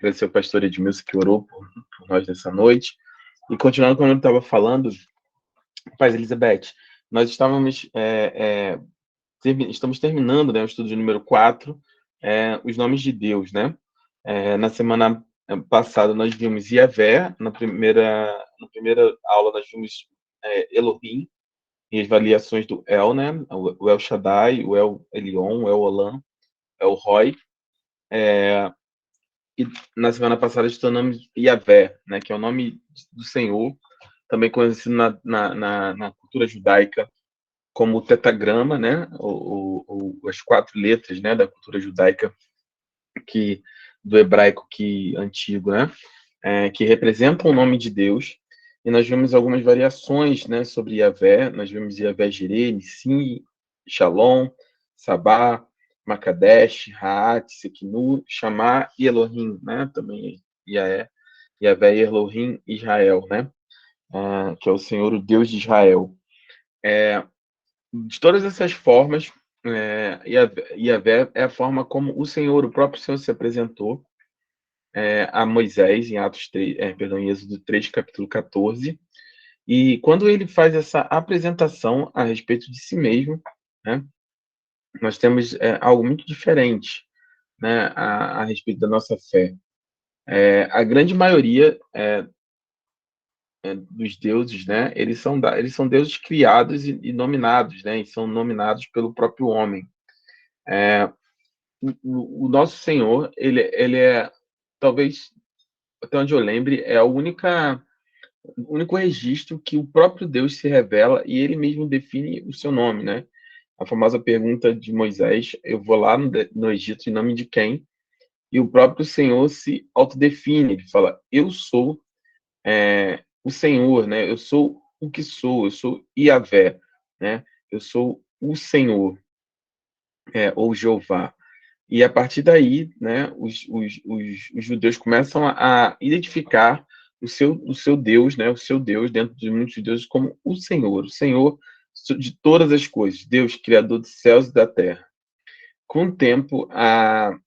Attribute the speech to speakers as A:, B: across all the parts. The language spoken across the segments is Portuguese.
A: agradecer ao pastor Edmilson que orou por nós nessa noite. E continuando como eu estava falando, Paz Elizabeth, nós estamos terminando, né, o estudo de número 4, os nomes de Deus, né? Na semana passada nós vimos Yahvé, na primeira aula nós vimos Elohim, e as variações do El, né? O El Shaddai, o El Elyon, o El Olam, El Roi. E na semana passada estudamos Yahvé, né? Que é o nome do Senhor, também conhecido na cultura judaica como o tetagrama, né? As 4 letras, né? Da cultura judaica, do hebraico antigo, né? Que representam o nome de Deus. E nós vimos algumas variações, né, sobre Yahvé. Nós vimos Yahvé Jireh, Nissim, Shalom, Sabá, Makadesh, Haat, Sekinu, Chamá e Elohim, né? Também Yahvé Elohim Israel, né? Que é o Senhor, o Deus de Israel. De todas essas formas, Yahvé é a forma como o Senhor, o próprio Senhor, se apresentou a Moisés em em Êxodo 3, capítulo 14. E quando ele faz essa apresentação a respeito de si mesmo, né, nós temos algo muito diferente, né, a respeito da nossa fé. A grande maioria dos deuses, né, eles são deuses criados e nominados, né, e são nominados pelo próprio homem. O nosso Senhor, ele é, talvez, até onde eu lembre, é o único registro que o próprio Deus se revela e ele mesmo define o seu nome, né? A famosa pergunta de Moisés: eu vou lá no Egito em nome de quem? E o próprio Senhor se autodefine, ele fala: eu sou o Senhor, né? Eu sou o que sou, eu sou Yahvé, né? Eu sou o Senhor, ou Jeová. E a partir daí, né, os judeus começam a identificar o seu Deus, né, o seu Deus dentro de muitos deuses como o Senhor de todas as coisas, Deus, criador dos céus e da terra. Com o tempo, a,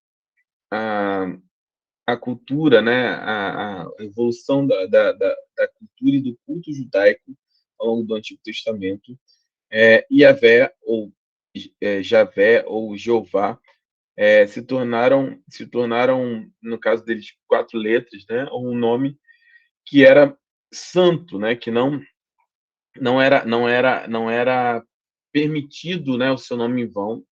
A: a cultura, né, a evolução da cultura e do culto judaico ao longo do Antigo Testamento, Yahvé, ou Javé, ou Jeová, se tornaram, no caso deles, 4 letras, né, um nome que era santo, né, que não era permitido, né, o seu nome em vão.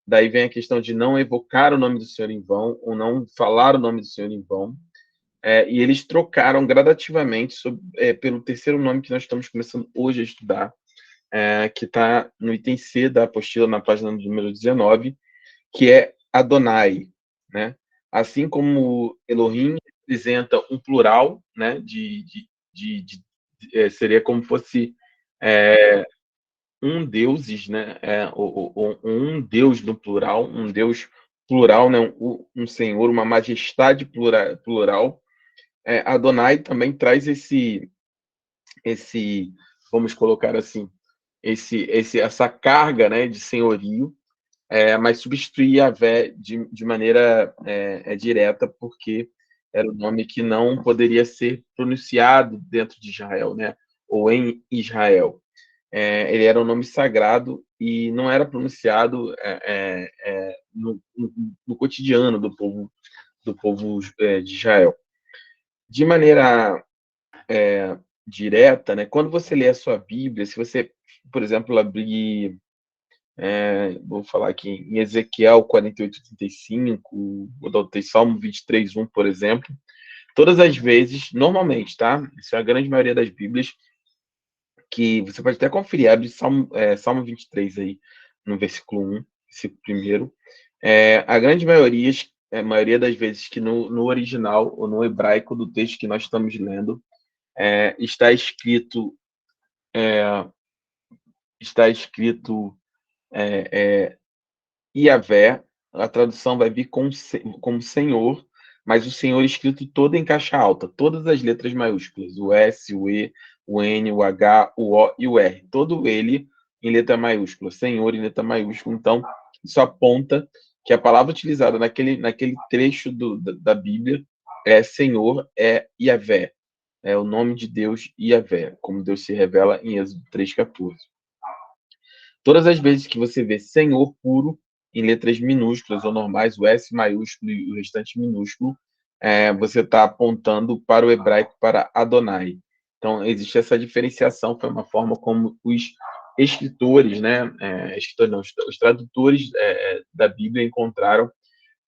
A: Daí vem a questão de não evocar o nome do Senhor em vão, ou não falar o nome do Senhor em vão. E eles trocaram gradativamente pelo terceiro nome que nós estamos começando hoje a estudar, que está no item C da apostila, na página número 19, que é Adonai, né? Assim como Elohim representa um plural, né? Seria como fosse um deuses, né? Um Deus no plural, um Deus plural, né? Um Senhor, uma majestade plural. Adonai também traz vamos colocar assim, essa carga, né? De senhorio. Mas substituir Yahvé de maneira direta, porque era o nome que não poderia ser pronunciado dentro de Israel, né? Ou em Israel. Ele era um nome sagrado e não era pronunciado no cotidiano do povo de Israel. De maneira direta, né? Quando você lê a sua Bíblia, se você, por exemplo, abrir vou falar aqui em Ezequiel 48:35, vou dar o Salmo 23:1, por exemplo. Todas as vezes, normalmente, tá? Isso é a grande maioria das Bíblias, que você pode até conferir, abre Salmo 23 aí, no versículo 1, versículo 1. A grande maioria das vezes que no original, ou no hebraico do texto que nós estamos lendo, está escrito Yahvé. A tradução vai vir como Senhor, mas o Senhor escrito todo em caixa alta, todas as letras maiúsculas, o S, o E, o N, o H, o O e o R, todo ele em letra maiúscula, Senhor em letra maiúscula. Então, isso aponta que a palavra utilizada naquele trecho da Bíblia é Senhor, é Yahvé, é o nome de Deus Yahvé, como Deus se revela em Êxodo 3,14. Todas as vezes que você vê Senhor puro, em letras minúsculas ou normais, o S maiúsculo e o restante minúsculo, você está apontando para o hebraico, para Adonai. Então, existe essa diferenciação, foi uma forma como os escritores, né, os tradutores da Bíblia encontraram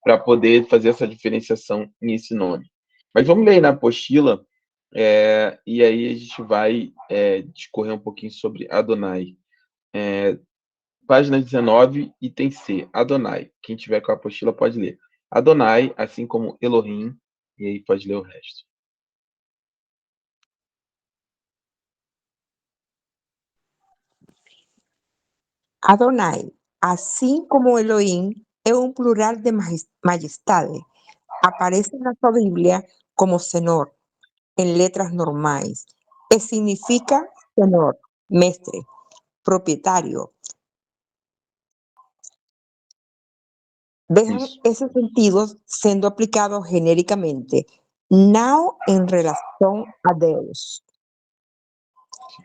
A: para poder fazer essa diferenciação nesse nome. Mas vamos ler na apostila, e aí a gente vai discorrer um pouquinho sobre Adonai. Página 19, item C, Adonai. Quem tiver com a apostila pode ler. Adonai, assim como Elohim, e aí pode ler o resto.
B: Adonai, assim como Elohim, é um plural de majestade. Aparece na sua Bíblia como Senhor, em letras normais, e significa Senhor, mestre, proprietário. Dejan
A: Isso.
B: esses sentidos sendo aplicados genericamente, não em relação a Deus.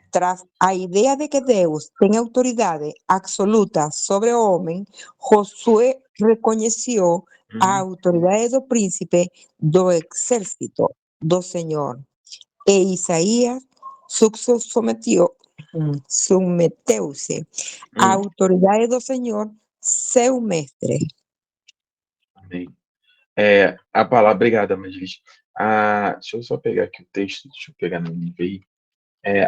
B: Tras a ideia de que Deus tem autoridade absoluta sobre o homem, Josué reconheceu a autoridade do príncipe do exército do Senhor. E Isaías submeteu-se à autoridade do Senhor, seu mestre.
A: Amém. A palavra, obrigada, Magis. Deixa eu só pegar aqui o texto, deixa eu pegar no nível aí.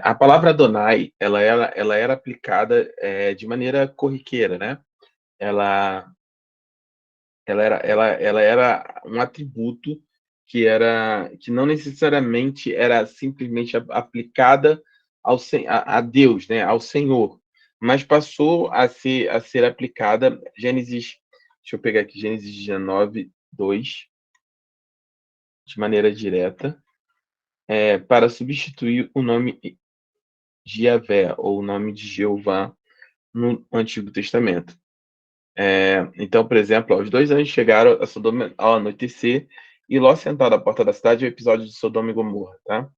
A: A palavra Adonai, ela era aplicada de maneira corriqueira, né? Ela era um atributo que não necessariamente era simplesmente aplicada a Deus, né, ao Senhor, mas passou a ser aplicada. Deixa eu pegar aqui, Gênesis 19, 2, de maneira direta, para substituir o nome de Yahvé, ou o nome de Jeová, no Antigo Testamento. Então, por exemplo, os 2 anjos chegaram a Sodoma ao anoitecer, e Ló, sentado à porta da cidade, é o episódio de Sodoma e Gomorra, tá?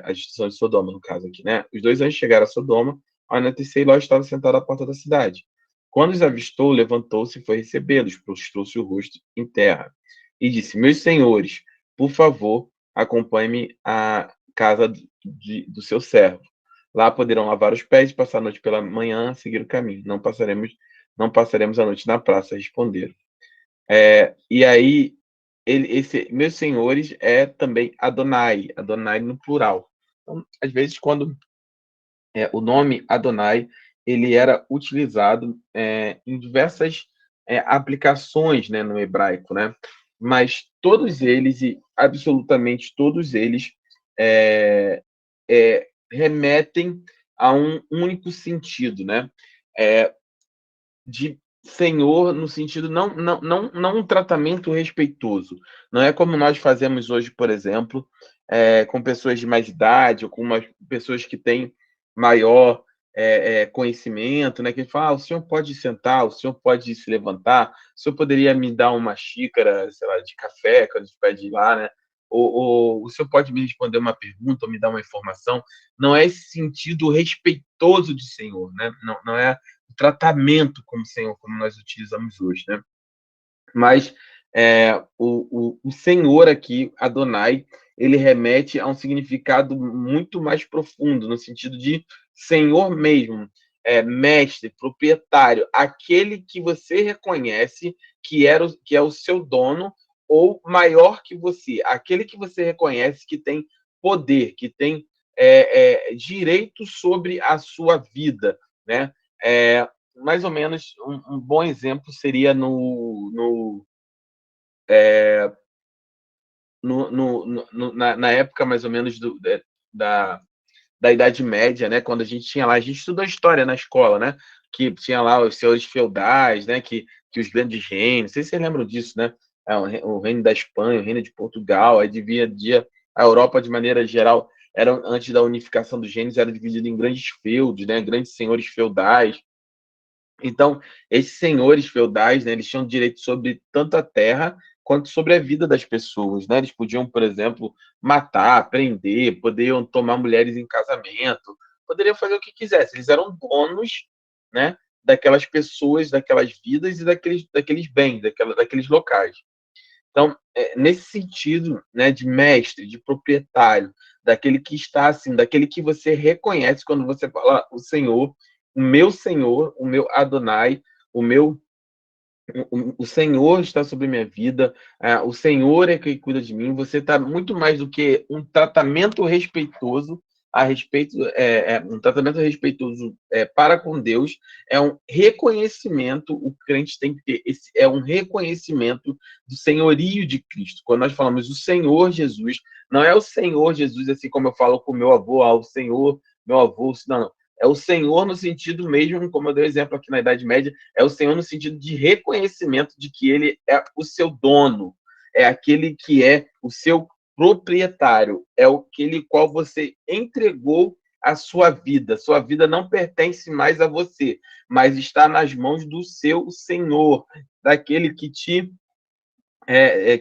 A: A destruição de Sodoma, no caso aqui, né? Os 2 anjos chegaram a Sodoma ao anoitecer, e Ló estava sentado à porta da cidade. Quando os avistou, levantou-se e foi recebê-los, prostrou-se o rosto em terra, e disse: Meus senhores, por favor, acompanhe-me à casa do seu servo. Lá poderão lavar os pés e passar a noite pela manhã, seguir o caminho. Não passaremos a noite na praça, responderam. E aí, meus senhores, é também Adonai no plural. Então, às vezes, quando o nome Adonai, ele era utilizado em diversas aplicações, né, no hebraico, né? Mas todos eles, e absolutamente todos eles, remetem a um único sentido, né? De Senhor, no sentido não um tratamento respeitoso. Não é como nós fazemos hoje, por exemplo, com pessoas de mais idade ou com pessoas que têm maior conhecimento, né? Que fala: o senhor pode sentar, o senhor pode se levantar, o senhor poderia me dar uma xícara, sei lá, de café, quando a gente pede lá, né? Ou o senhor pode me responder uma pergunta ou me dar uma informação. Não é esse sentido respeitoso de Senhor, né? Não é tratamento como Senhor, como nós utilizamos hoje, né? Mas o Senhor aqui, Adonai, ele remete a um significado muito mais profundo, no sentido de Senhor mesmo, mestre, proprietário, aquele que você reconhece que é o seu dono, ou maior que você, aquele que você reconhece que tem poder, que tem direito sobre a sua vida, né? Mais ou menos um bom exemplo seria na época mais ou menos da Idade Média, né? Quando a gente estudou história na escola, né? Que tinha lá os senhores feudais, né? Que os grandes reinos, não sei se vocês lembram disso, né? O reino da Espanha, o reino de Portugal, aí dividia a Europa de maneira geral, antes da unificação dos reinos, era dividido em grandes feudos, né? Grandes senhores feudais. Então, esses senhores feudais, né, eles tinham direito sobre tanto a terra quanto sobre a vida das pessoas, né? Eles podiam, por exemplo, matar, prender, poderiam tomar mulheres em casamento, poderiam fazer o que quisessem. Eles eram donos, né, daquelas pessoas, daquelas vidas e daqueles bens, daqueles locais. Então, nesse sentido, né, de mestre, de proprietário, daquele que está assim, daquele que você reconhece quando você fala o meu Adonai, o meu o Senhor está sobre minha vida, o Senhor é quem cuida de mim. Você está muito mais do que um tratamento respeitoso a respeito, um tratamento respeitoso para com Deus, é um reconhecimento, o crente tem que ter, é um reconhecimento do senhorio de Cristo. Quando nós falamos o Senhor Jesus, não é o Senhor Jesus, assim como eu falo com meu avô, o Senhor, meu avô, não. É o Senhor no sentido mesmo, como eu dei exemplo aqui na Idade Média, é o Senhor no sentido de reconhecimento de que ele é o seu dono, é aquele que é o seu proprietário, é aquele qual você entregou a sua vida. Sua vida não pertence mais a você, mas está nas mãos do seu Senhor, daquele que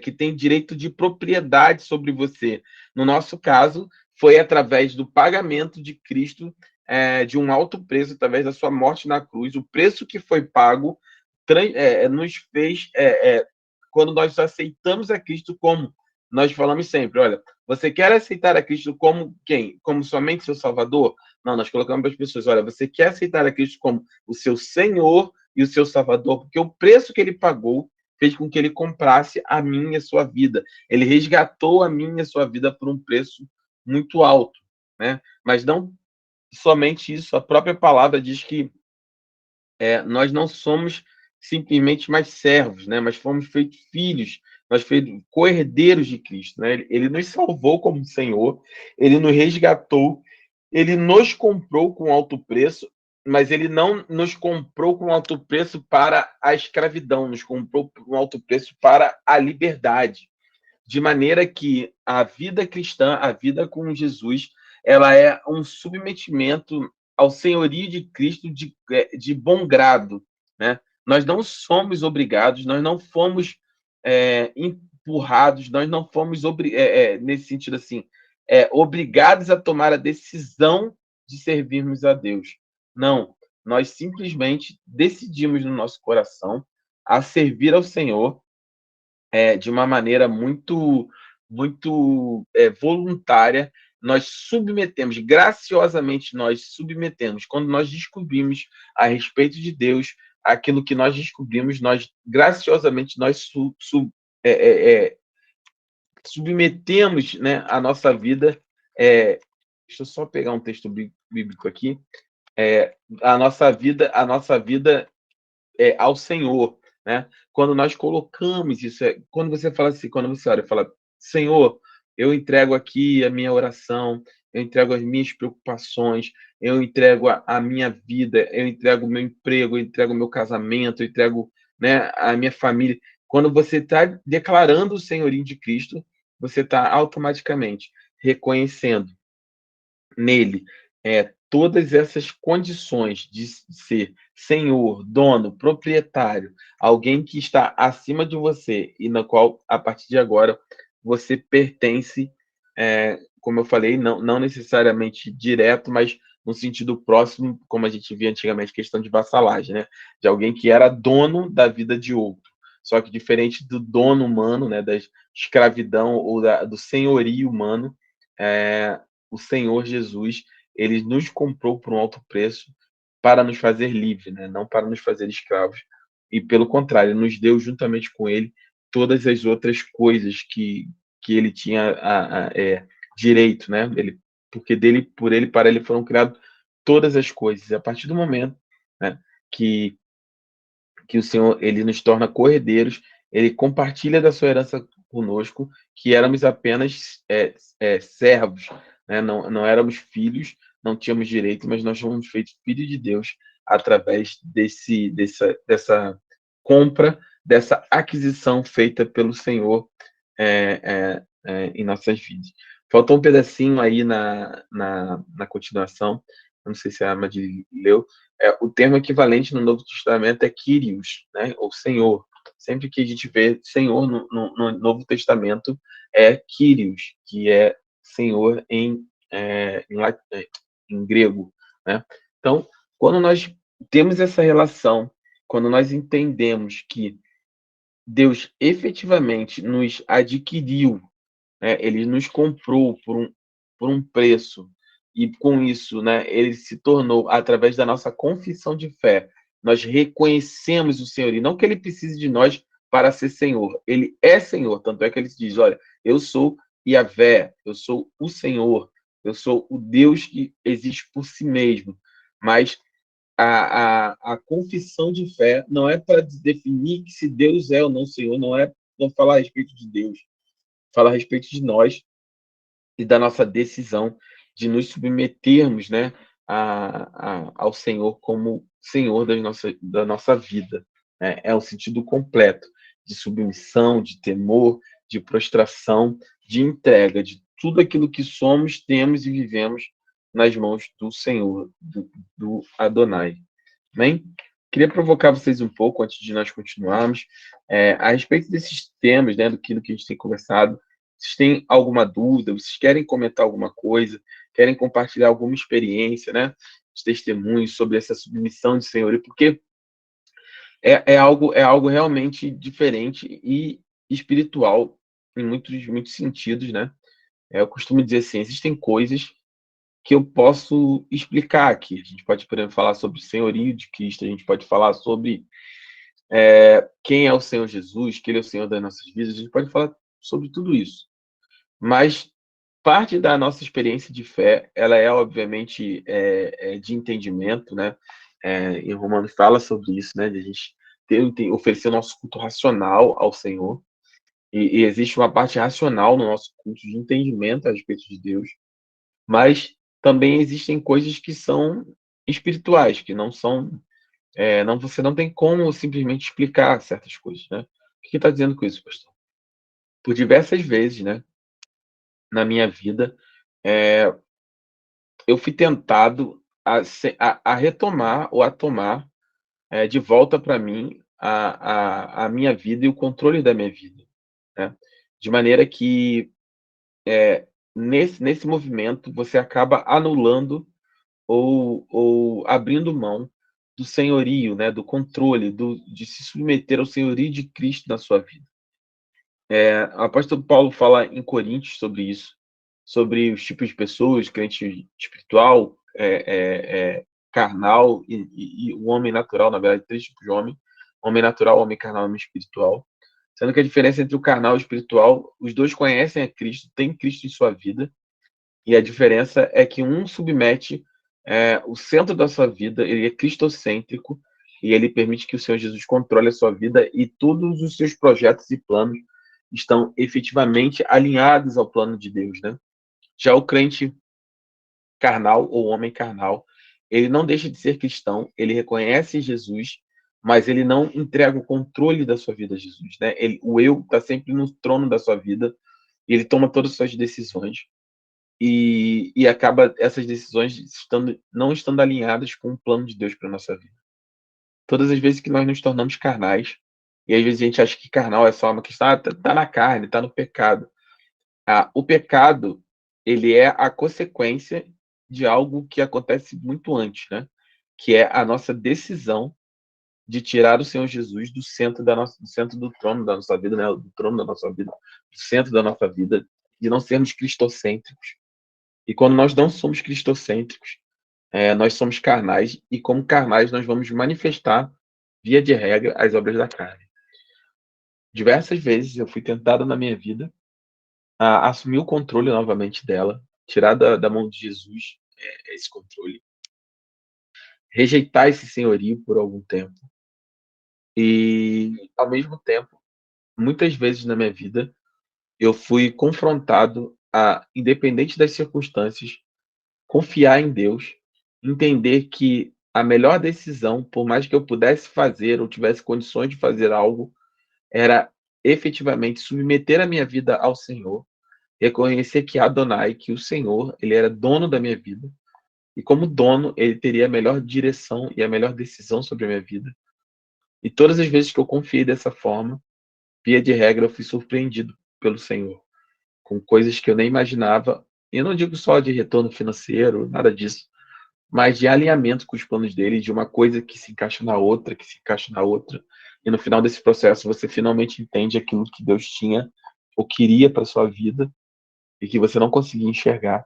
A: que tem direito de propriedade sobre você. No nosso caso, foi através do pagamento de Cristo, de um alto preço, através da sua morte na cruz. O preço que foi pago nos fez, quando nós aceitamos a Cristo como, nós falamos sempre, olha, você quer aceitar a Cristo como quem? Como somente seu Salvador? Não, nós colocamos para as pessoas, olha, você quer aceitar a Cristo como o seu Senhor e o seu Salvador, porque o preço que ele pagou fez com que ele comprasse a minha e a sua vida. Ele resgatou a minha e a sua vida por um preço muito alto, né? Mas não somente isso, a própria palavra diz que nós não somos simplesmente mais servos, né? Mas fomos feitos filhos, nós fomos co-herdeiros de Cristo, né? Ele nos salvou como Senhor, ele nos resgatou, ele nos comprou com alto preço, mas ele não nos comprou com alto preço para a escravidão, nos comprou com alto preço para a liberdade. De maneira que a vida cristã, a vida com Jesus, ela é um submetimento ao senhorio de Cristo de bom grado, né? Nós não somos obrigados, nós não fomos empurrados, nós não fomos, nesse sentido assim, obrigados a tomar a decisão de servirmos a Deus. Não, nós simplesmente decidimos no nosso coração a servir ao Senhor de uma maneira muito voluntária. Nós submetemos, graciosamente nós submetemos. Quando nós descobrimos a respeito de Deus, aquilo que nós descobrimos, nós graciosamente nós submetemos, né, a nossa vida. Deixa eu só pegar um texto bíblico aqui. A nossa vida ao Senhor, né? Quando nós colocamos isso, quando você fala assim, quando você ora e fala, Senhor, eu entrego aqui a minha oração, eu entrego as minhas preocupações, eu entrego a minha vida, eu entrego o meu emprego, eu entrego o meu casamento, eu entrego, né, a minha família. Quando você está declarando o senhorio de Cristo, você está automaticamente reconhecendo nele todas essas condições de ser senhor, dono, proprietário, alguém que está acima de você e na qual, a partir de agora, você pertence, como eu falei, não necessariamente direto, mas no sentido próximo, como a gente via antigamente, questão de vassalagem, né? De alguém que era dono da vida de outro. Só que diferente do dono humano, né, da escravidão ou do senhorio humano, o Senhor Jesus, ele nos comprou por um alto preço para nos fazer livres, né? Não para nos fazer escravos. E pelo contrário, nos deu juntamente com ele todas as outras coisas que ele tinha direito, né? Porque dele, por ele, para ele foram criadas todas as coisas. E a partir do momento, né, que o Senhor ele nos torna co-herdeiros, ele compartilha da sua herança conosco, que éramos apenas servos, né? Não éramos filhos, não tínhamos direito, mas nós fomos feitos filhos de Deus através dessa compra, dessa aquisição feita pelo Senhor em nossas vidas. Faltou um pedacinho aí na continuação, não sei se a Amadi leu, O termo equivalente no Novo Testamento é Kyrios, né? Ou Senhor. Sempre que a gente vê Senhor no Novo Testamento, é Kyrios, que é Senhor em grego, né? Então, quando nós temos essa relação, quando nós entendemos que Deus efetivamente nos adquiriu, né? Ele nos comprou por um preço, e com isso, né, ele se tornou, através da nossa confissão de fé, nós reconhecemos o Senhor, e não que ele precise de nós para ser Senhor, ele é Senhor, tanto é que ele diz, olha, eu sou Yahvé, eu sou o Senhor, eu sou o Deus que existe por si mesmo, mas a confissão de fé não é para definir que se Deus é ou não Senhor, não falar a respeito de Deus, fala a respeito de nós e da nossa decisão de nos submetermos, né, ao Senhor como Senhor da nossa vida. Né? É um sentido completo de submissão, de temor, de prostração, de entrega, de tudo aquilo que somos, temos e vivemos nas mãos do Senhor, do Adonai. Bem, queria provocar vocês um pouco, antes de nós continuarmos, a respeito desses temas, né, do que a gente tem conversado. Vocês têm alguma dúvida? Vocês querem comentar alguma coisa? Querem compartilhar alguma experiência, né, de testemunhos sobre essa submissão de senhorio? Porque é algo realmente diferente e espiritual em muitos sentidos, né? Eu costumo dizer assim, existem coisas que eu posso explicar aqui. A gente pode, por exemplo, falar sobre o senhorio de Cristo, a gente pode falar sobre quem é o Senhor Jesus, que ele é o Senhor das nossas vidas, a gente pode falar sobre tudo isso. Mas parte da nossa experiência de fé, ela é, obviamente, de entendimento, né? Em Romanos fala sobre isso, né? De a gente oferecer o nosso culto racional ao Senhor. E existe uma parte racional no nosso culto de entendimento a respeito de Deus, mas também existem coisas que são espirituais, que não são, você não tem como simplesmente explicar certas coisas, né? O que está dizendo com isso, pastor? Por diversas vezes, né, na minha vida, eu fui tentado a retomar ou a tomar de volta para mim a minha vida e o controle da minha vida, né? De maneira que nesse movimento você acaba anulando ou abrindo mão do senhorio, né, do controle, de se submeter ao senhorio de Cristo na sua vida. O apóstolo Paulo fala em Coríntios sobre isso, sobre os tipos de pessoas, crente espiritual, carnal e o homem natural, na verdade, três tipos de homem: homem natural, homem carnal e homem espiritual. Sendo que a diferença entre o carnal e o espiritual, os dois conhecem a Cristo, têm Cristo em sua vida, e a diferença é que um submete o centro da sua vida, ele é cristocêntrico, e ele permite que o Senhor Jesus controle a sua vida, e todos os seus projetos e planos estão efetivamente alinhados ao plano de Deus, né? Já o crente carnal ou homem carnal, ele não deixa de ser cristão, ele reconhece Jesus, mas ele não entrega o controle da sua vida a Jesus, né? O eu está sempre no trono da sua vida, e ele toma todas as suas decisões, e acaba essas decisões não estando alinhadas com o plano de Deus para nossa vida. Todas as vezes que nós nos tornamos carnais, e às vezes a gente acha que carnal é só uma questão, tá na carne, tá no pecado. O pecado, ele é a consequência de algo que acontece muito antes, né? Que é a nossa decisão de tirar o Senhor Jesus do centro do trono da nossa vida, né? Do trono da nossa vida, do centro da nossa vida, de não sermos cristocêntricos. E quando nós não somos cristocêntricos, nós somos carnais, e como carnais nós vamos manifestar, via de regra, as obras da carne. Diversas vezes eu fui tentado na minha vida a assumir o controle novamente dela, tirar da mão de Jesus esse controle, rejeitar esse senhorio por algum tempo. E, ao mesmo tempo, muitas vezes na minha vida, eu fui confrontado independente das circunstâncias, confiar em Deus, entender que a melhor decisão, por mais que eu pudesse fazer ou tivesse condições de fazer algo, era efetivamente submeter a minha vida ao Senhor, reconhecer que Adonai, que o Senhor, ele era dono da minha vida, e como dono, ele teria a melhor direção e a melhor decisão sobre a minha vida. E todas as vezes que eu confiei dessa forma, via de regra, eu fui surpreendido pelo Senhor, com coisas que eu nem imaginava. E eu não digo só de retorno financeiro, nada disso, mas de alinhamento com os planos dele, de uma coisa que se encaixa na outra, que se encaixa na outra. E no final desse processo, você finalmente entende aquilo que Deus tinha ou queria para sua vida e que você não conseguia enxergar.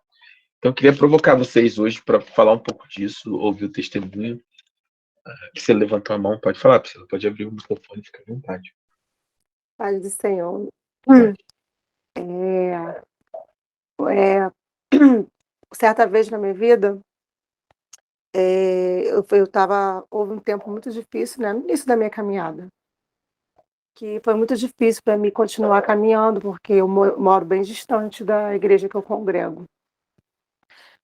A: Então, eu queria provocar vocês hoje para falar um pouco disso, ouvir o testemunho. Você levantou a mão, pode falar, Priscila, pode abrir o microfone, fica à vontade.
C: Paz do Senhor.
A: Pode.
C: É, é, certa vez na minha vida, houve um tempo muito difícil, né, no início da minha caminhada, que foi muito difícil para mim continuar caminhando, porque eu moro bem distante da igreja que eu congrego.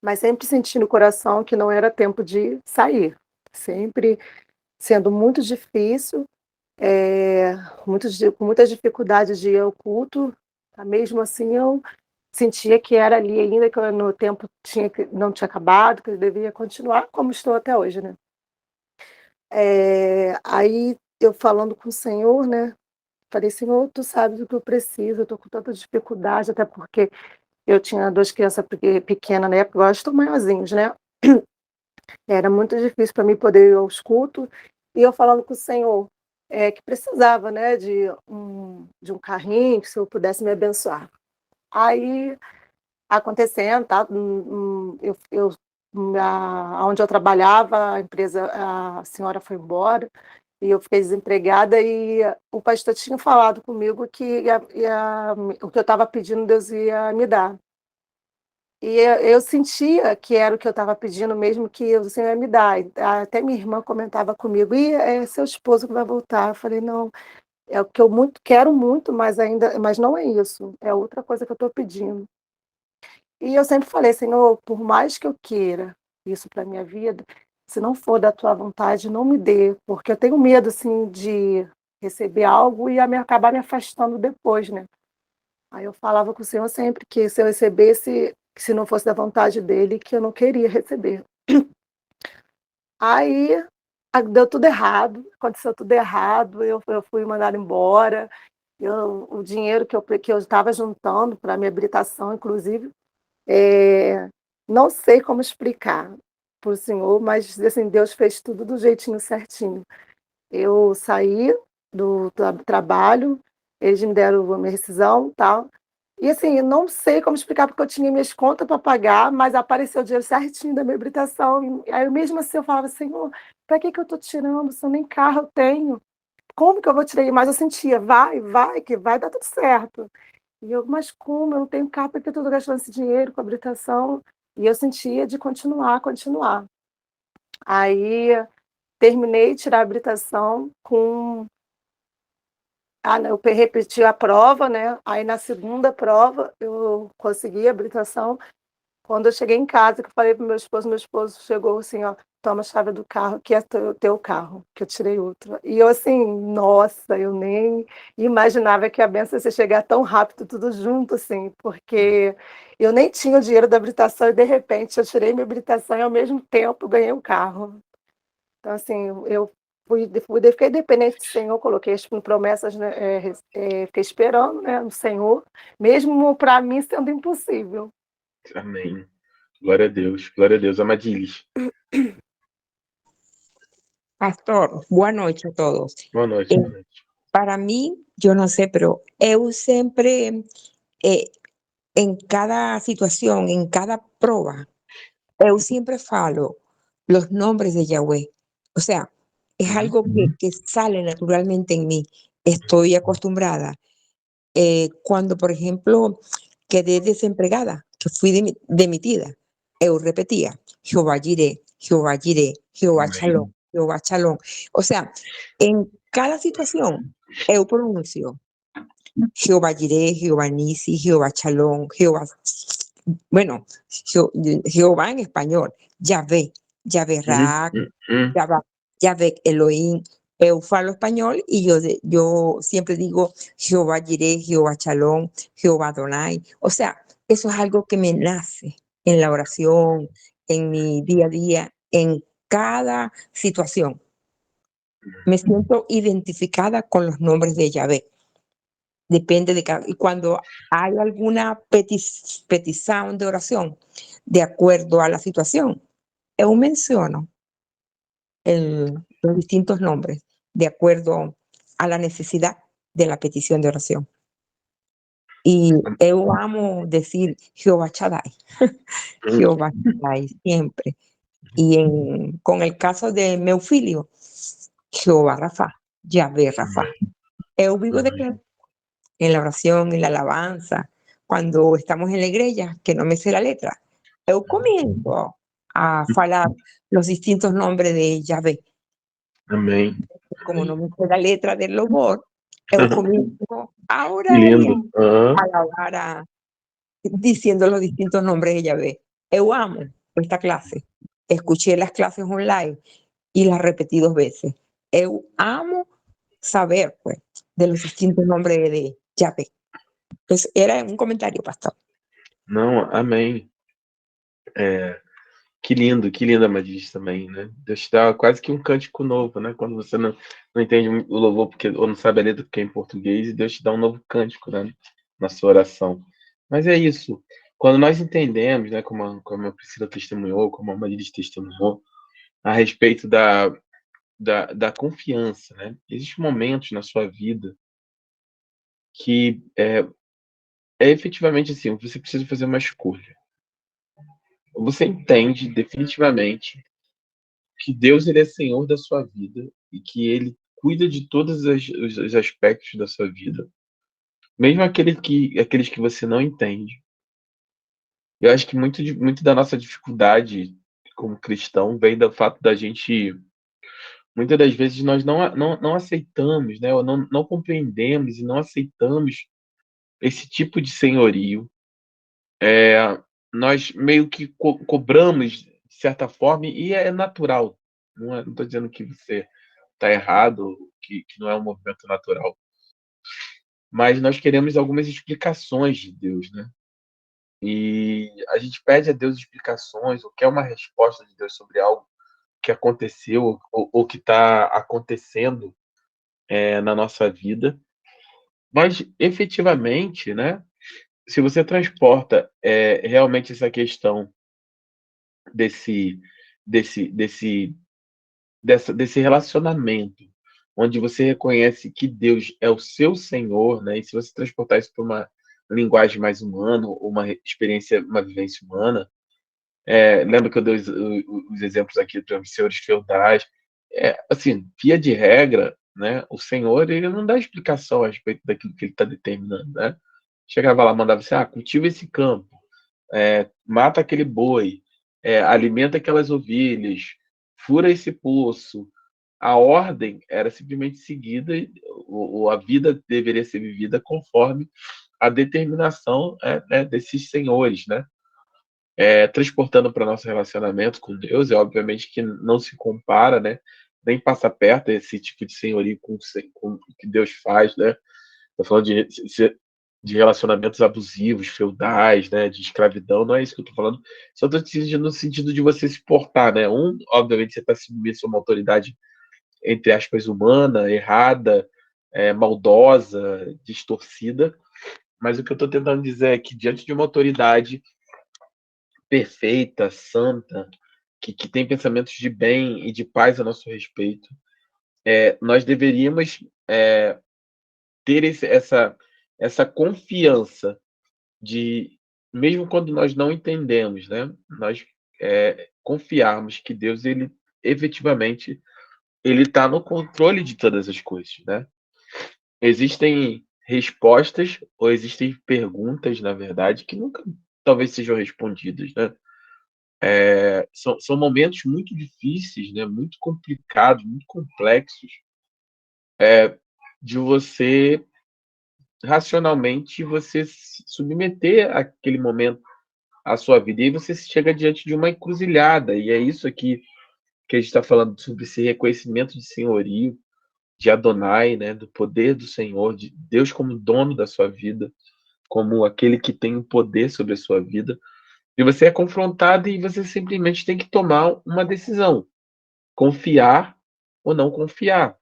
C: Mas sempre senti no coração que não era tempo de sair, sempre sendo muito difícil, eh, com muitas dificuldades de ir ao culto, mesmo assim eu sentia que era ali ainda, que eu no tempo não tinha acabado, que eu devia continuar como estou até hoje, né. Aí eu falando com o Senhor, né, falei: "Senhor, tu sabes o que eu preciso, eu tô com tanta dificuldade", até porque eu tinha 2 crianças pequena na época, agora estão maiorzinhos, né. Era muito difícil para mim poder ir aos cultos, e eu falando com o Senhor, que precisava, né, de um carrinho, que se eu pudesse me abençoar. Aí acontecendo, tá, aonde eu trabalhava, a empresa, a senhora foi embora, e eu fiquei desempregada, e o pastor tinha falado comigo que o que eu estava pedindo, Deus ia me dar. E eu sentia que era o que eu estava pedindo mesmo, que o Senhor ia me dar. E até minha irmã comentava comigo: "Ih, é seu esposo que vai voltar". Eu falei: "Não, é o que eu muito quero muito, mas não é isso, é outra coisa que eu estou pedindo". E eu sempre falei: "Senhor, por mais que eu queira isso para minha vida, se não for da tua vontade, não me dê", porque eu tenho medo, assim, de receber algo e acabar me afastando depois, né. Aí eu falava com o Senhor sempre que se eu recebesse, que se não fosse da vontade dele, que eu não queria receber. Aí, deu tudo errado, aconteceu tudo errado, eu fui mandada embora, o dinheiro que eu estava juntando para minha habilitação, inclusive, eh, não sei como explicar para o senhor, mas, assim, Deus fez tudo do jeitinho certinho. Eu saí do trabalho, eles me deram a minha rescisão, tal, e, assim, eu não sei como explicar, porque eu tinha minhas contas para pagar, mas apareceu o dinheiro certinho da minha habilitação, e aí mesmo assim eu falava: "Senhor, para que que eu estou tirando se eu nem carro eu tenho? Como que eu vou tirar?" Mas eu sentia: "Vai, vai, que vai dar tudo certo". E eu: "Mas como? Eu não tenho carro, por que eu estou gastando esse dinheiro com habilitação?" E eu sentia de continuar, continuar. Aí terminei de tirar a habilitação com não, eu repeti a prova, né, aí na segunda prova eu consegui a habilitação. Quando eu cheguei em casa, que eu falei para o meu esposo chegou assim: "Ó, toma a chave do carro, que é teu carro", que eu tirei outro. E eu assim, nossa, eu nem imaginava que a benção ia chegar tão rápido, tudo junto, assim, porque eu nem tinha o dinheiro da habilitação e, de repente, eu tirei minha habilitação e, ao mesmo tempo, ganhei um carro. Então, assim, eu fiquei dependente do Senhor, coloquei as promessas, né, fiquei esperando, né, no Senhor, mesmo para mim sendo impossível.
A: Amém. Glória a Deus, glória a Deus. Amadilis,
B: Pastor, boa noite a todos.
A: boa noite, boa noite.
B: Para mí, yo no sé, pero eu siempre, en cada situación, en cada prueba, eu siempre falo los nombres de Yahweh. O sea, es
A: Uhum.
B: algo que sale naturalmente en mí. Estoy acostumbrada. Cuando, por ejemplo, quedé desempregada, que fui demitida, eu repetía, Jehová Jireh, Jehová Jireh, Jehová
A: Amém.
B: Shalom, Jehová Shalom. O sea, en cada situación, eu pronuncio Jehová Jireh, Jehová Nisi, Jehová Shalom, Jehová, bueno, Jehová en español, Yahvé, Yahvé
A: Uhum.
B: Ra,
A: Uhum.
B: Yahvé Elohim. Eu falo español y yo siempre digo Jehová Jireh, Jehová Shalom, Jehová Adonai. O sea, eso es algo que me nace en la oración, en mi día a día, en cada situación. Me siento identificada con los nombres de Yahvé. Depende de cada. Y cuando hay alguna petición de oración, de acuerdo a la situación, yo menciono los distintos nombres de acuerdo a la necesidad de la petición de oración. Y yo amo decir Jehová Shaddai, Jehová Shaddai siempre. Y con el caso de Meufilio, Jehová Rafa, Yahvé Rafa. Yo vivo de que en la oración, en la alabanza, cuando estamos en la iglesia, que no me sé la letra, yo comienzo a falar los distintos nombres de Yahvé.
A: Amém.
B: Como no me sé la letra del louvor, yo comienzo a
A: Que
B: orar y
A: lindo. Aham.
B: a alabar diciendo los distintos nombres de Yahvé. Yo amo esta clase. Escuché las clases online y las repetí 2 veces. Eu amo saber, pues, de los distintos nombres de Yahvé. Pues era un comentario, pastor.
A: Não, amém. Que lindo, Amadis, também, né? Deus te dá quase que um cântico novo, né? Quando você não entende o louvor porque, ou não sabe a letra porque é em português, e Deus te dá um novo cântico, né? Na sua oração. Mas é isso. Quando nós entendemos, né? Como a Priscila testemunhou, como a Amadis testemunhou, a respeito da confiança, né? Existem momentos na sua vida que é efetivamente assim, você precisa fazer uma escolha. Você entende definitivamente que Deus ele é Senhor da sua vida e que ele cuida de todos os aspectos da sua vida, mesmo aqueles que você não entende. Eu acho que muito da nossa dificuldade como cristão vem do fato da gente, muitas das vezes, nós não aceitamos, né, ou não compreendemos e não aceitamos esse tipo de senhorio. Nós meio que cobramos de certa forma, e é natural. Não estou dizendo que você está errado, que não é um movimento natural. Mas nós queremos algumas explicações de Deus, né? E a gente pede a Deus explicações, ou quer uma resposta de Deus sobre algo que aconteceu ou que está acontecendo na nossa vida. Mas, efetivamente, né? Se você transporta realmente essa questão desse, desse desse relacionamento, onde você reconhece que Deus é o seu Senhor, né? E se você transportar isso para uma linguagem mais humana, ou uma experiência, uma vivência humana, lembra que eu dei os exemplos aqui dos senhores feudais, assim, via de regra, né? O Senhor ele não dá explicação a respeito daquilo que ele está determinando, né? Chegava lá, mandava assim, cultiva esse campo, mata aquele boi, alimenta aquelas ovelhas, fura esse poço. A ordem era simplesmente seguida, a vida deveria ser vivida conforme a determinação desses senhores, né? Transportando para nosso relacionamento com Deus, obviamente que não se compara, né? Nem passa perto esse tipo de senhorio com o que Deus faz, né? Estou falando de relacionamentos abusivos, feudais, né, de escravidão, não é isso que eu estou falando. Só estou dizendo no sentido de você se portar, né? Obviamente, você está submisso a uma autoridade, entre aspas, humana, errada, maldosa, distorcida. Mas o que eu estou tentando dizer é que, diante de uma autoridade perfeita, santa, que tem pensamentos de bem e de paz a nosso respeito, nós deveríamos ter essa confiança de, mesmo quando nós não entendemos, né, nós confiarmos que Deus, ele efetivamente, ele está no controle de todas as coisas, né? Existem respostas ou existem perguntas, na verdade, que nunca talvez sejam respondidas, né? São momentos muito difíceis, né? Muito complicados, muito complexos, de você racionalmente você se submeter aquele momento à sua vida. E aí você chega diante de uma encruzilhada, e é isso aqui que a gente está falando sobre esse reconhecimento de senhorio, de Adonai, né, do poder do Senhor, de Deus como dono da sua vida, como aquele que tem o poder sobre a sua vida. E você é confrontado e você simplesmente tem que tomar uma decisão: confiar ou não confiar,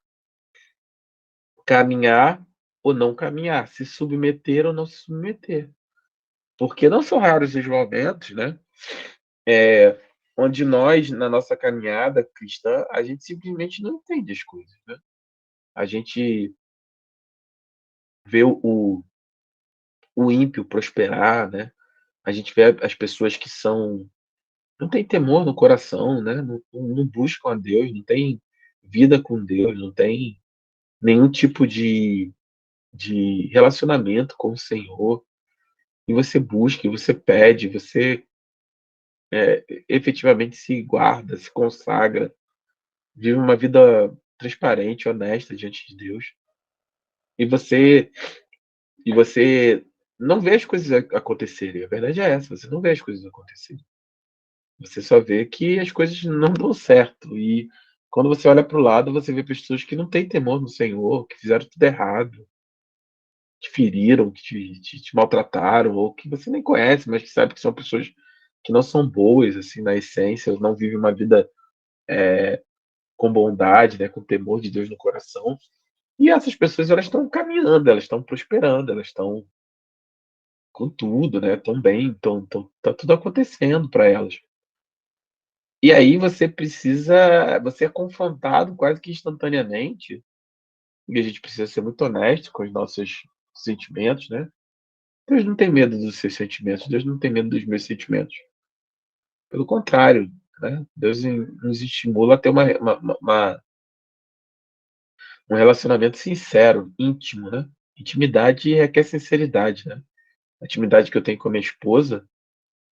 A: caminhar ou não caminhar, se submeter ou não se submeter. Porque não são raros os momentos, né, onde nós, na nossa caminhada cristã, a gente simplesmente não entende as coisas, né. A gente vê o ímpio prosperar, né, a gente vê as pessoas que não têm temor no coração, né, não buscam a Deus, não têm vida com Deus, não tem nenhum tipo de relacionamento com o Senhor, e você busca, e você pede, você, efetivamente se guarda, se consagra, vive uma vida transparente, honesta diante de Deus, e você não vê as coisas acontecerem, a verdade é essa, você não vê as coisas acontecerem. Você só vê que as coisas não dão certo, e quando você olha para o lado, você vê pessoas que não têm temor no Senhor, que fizeram tudo errado, te feriram, que te maltrataram, ou que você nem conhece, mas que sabe que são pessoas que não são boas, assim, na essência, não vivem uma vida com bondade, né, com temor de Deus no coração. E essas pessoas, elas estão caminhando, elas estão prosperando, elas estão com tudo, né, estão bem, tá tudo acontecendo para elas. E aí você é confrontado quase que instantaneamente, e a gente precisa ser muito honesto com os nossos sentimentos, né. Deus não tem medo dos seus sentimentos, Deus não tem medo dos meus sentimentos. Pelo contrário, né, Deus nos estimula a ter um relacionamento sincero, íntimo, né. Intimidade requer sinceridade, né. A intimidade que eu tenho com a minha esposa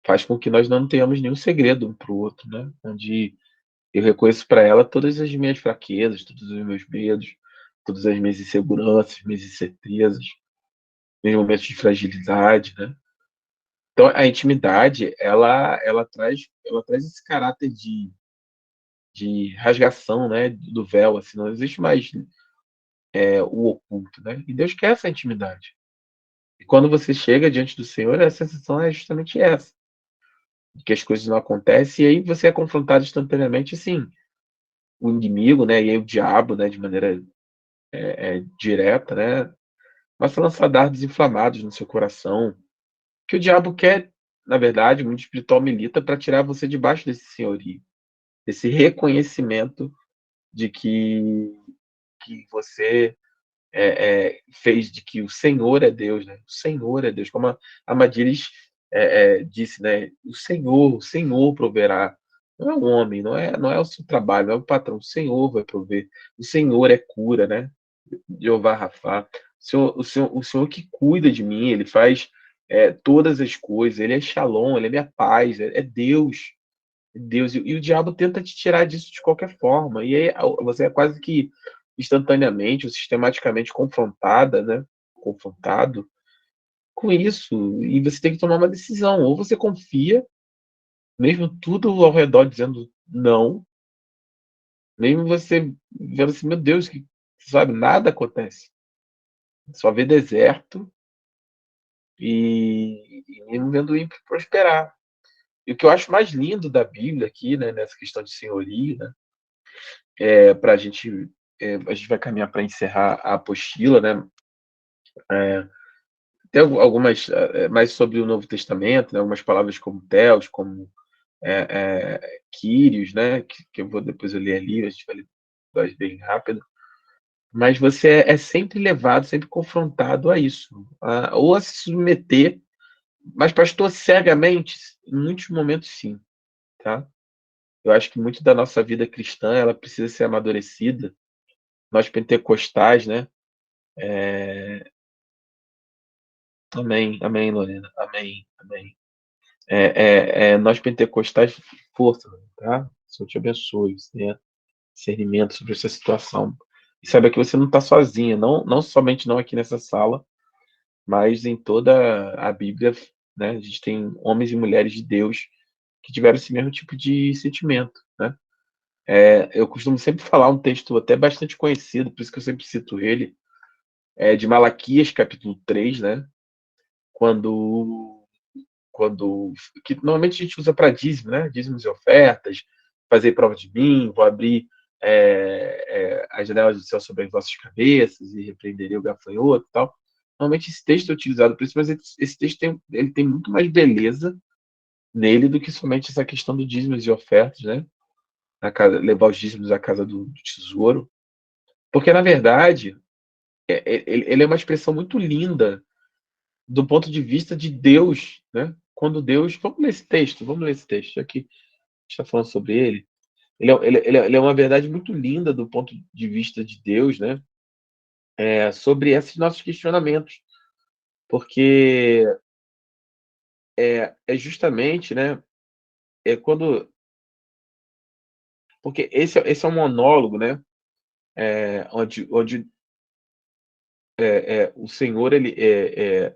A: faz com que nós não tenhamos nenhum segredo um para o outro, né, onde eu reconheço para ela todas as minhas fraquezas, todos os meus medos, todas as minhas inseguranças, minhas incertezas, meus momentos de fragilidade, né. Então a intimidade, ela traz esse caráter de rasgação, né, do véu, assim, não existe mais, o oculto, né, e Deus quer essa intimidade. E quando você chega diante do Senhor, a sensação é justamente essa, de que as coisas não acontecem, e aí você é confrontado instantaneamente, assim, o inimigo, né, e aí o diabo, né, de maneira, direta, né, começa a lançar dardos inflamados no seu coração, que o diabo quer, na verdade, o mundo espiritual milita para tirar você debaixo desse senhorio, desse reconhecimento de que você fez, de que o Senhor é Deus, né? O Senhor é Deus, como a Madires disse, né? O Senhor proverá. Não é um homem, não é o seu trabalho, não é o patrão. O Senhor vai prover. O Senhor é cura, né? Jeová Rafá. O Senhor que cuida de mim, ele faz todas as coisas. Ele é Shalom, ele é minha paz, é Deus. Deus, e o diabo tenta te tirar disso de qualquer forma, e aí você é quase que instantaneamente ou sistematicamente confrontada, né, confrontado com isso, e você tem que tomar uma decisão, ou você confia, mesmo tudo ao redor dizendo não, mesmo você vendo assim: "Meu Deus, que", sabe, nada acontece, só vê deserto, e mesmo vendo o ímpio prosperar. E o que eu acho mais lindo da Bíblia aqui, né, nessa questão de senhorio, né, pra gente, a gente vai caminhar para encerrar a apostila, né, tem algumas, mais sobre o Novo Testamento, né, algumas palavras como Theos, como, Kyrios, né, que eu vou depois eu ler ali, a gente vai bem rápido, mas você é sempre levado, sempre confrontado a isso, ou a se submeter, mas pastor, cegamente, em muitos momentos sim, tá. Eu acho que muito da nossa vida cristã, ela precisa ser amadurecida. Nós pentecostais, né, amém, amém, Lorena, amém, amém. Nós pentecostais, força, tá? O Senhor te abençoe, você tenha discernimento sobre essa situação. E saiba que você não está sozinha, não somente não aqui nessa sala, mas em toda a Bíblia, né? A gente tem homens e mulheres de Deus que tiveram esse mesmo tipo de sentimento, né? Eu costumo sempre falar um texto até bastante conhecido, por isso que eu sempre cito ele, de Malaquias, capítulo 3, né? Quando que normalmente a gente usa para dízimo, né? Dízimos e ofertas, fazer prova de mim, vou abrir as janelas do céu sobre as vossas cabeças e repreenderei o gafanhoto e tal. Normalmente esse texto é utilizado por isso, mas esse texto ele tem muito mais beleza nele do que somente essa questão do dízimos e ofertas, né? Levar os dízimos à casa do tesouro. Porque, na verdade, ele é uma expressão muito linda do ponto de vista de Deus, né? Quando Deus... vamos ler esse texto aqui, a gente está falando sobre ele. Ele é uma verdade muito linda do ponto de vista de Deus, né? Sobre esses nossos questionamentos. Porque é justamente, né? Quando... Porque esse é um monólogo, né? Onde o Senhor ele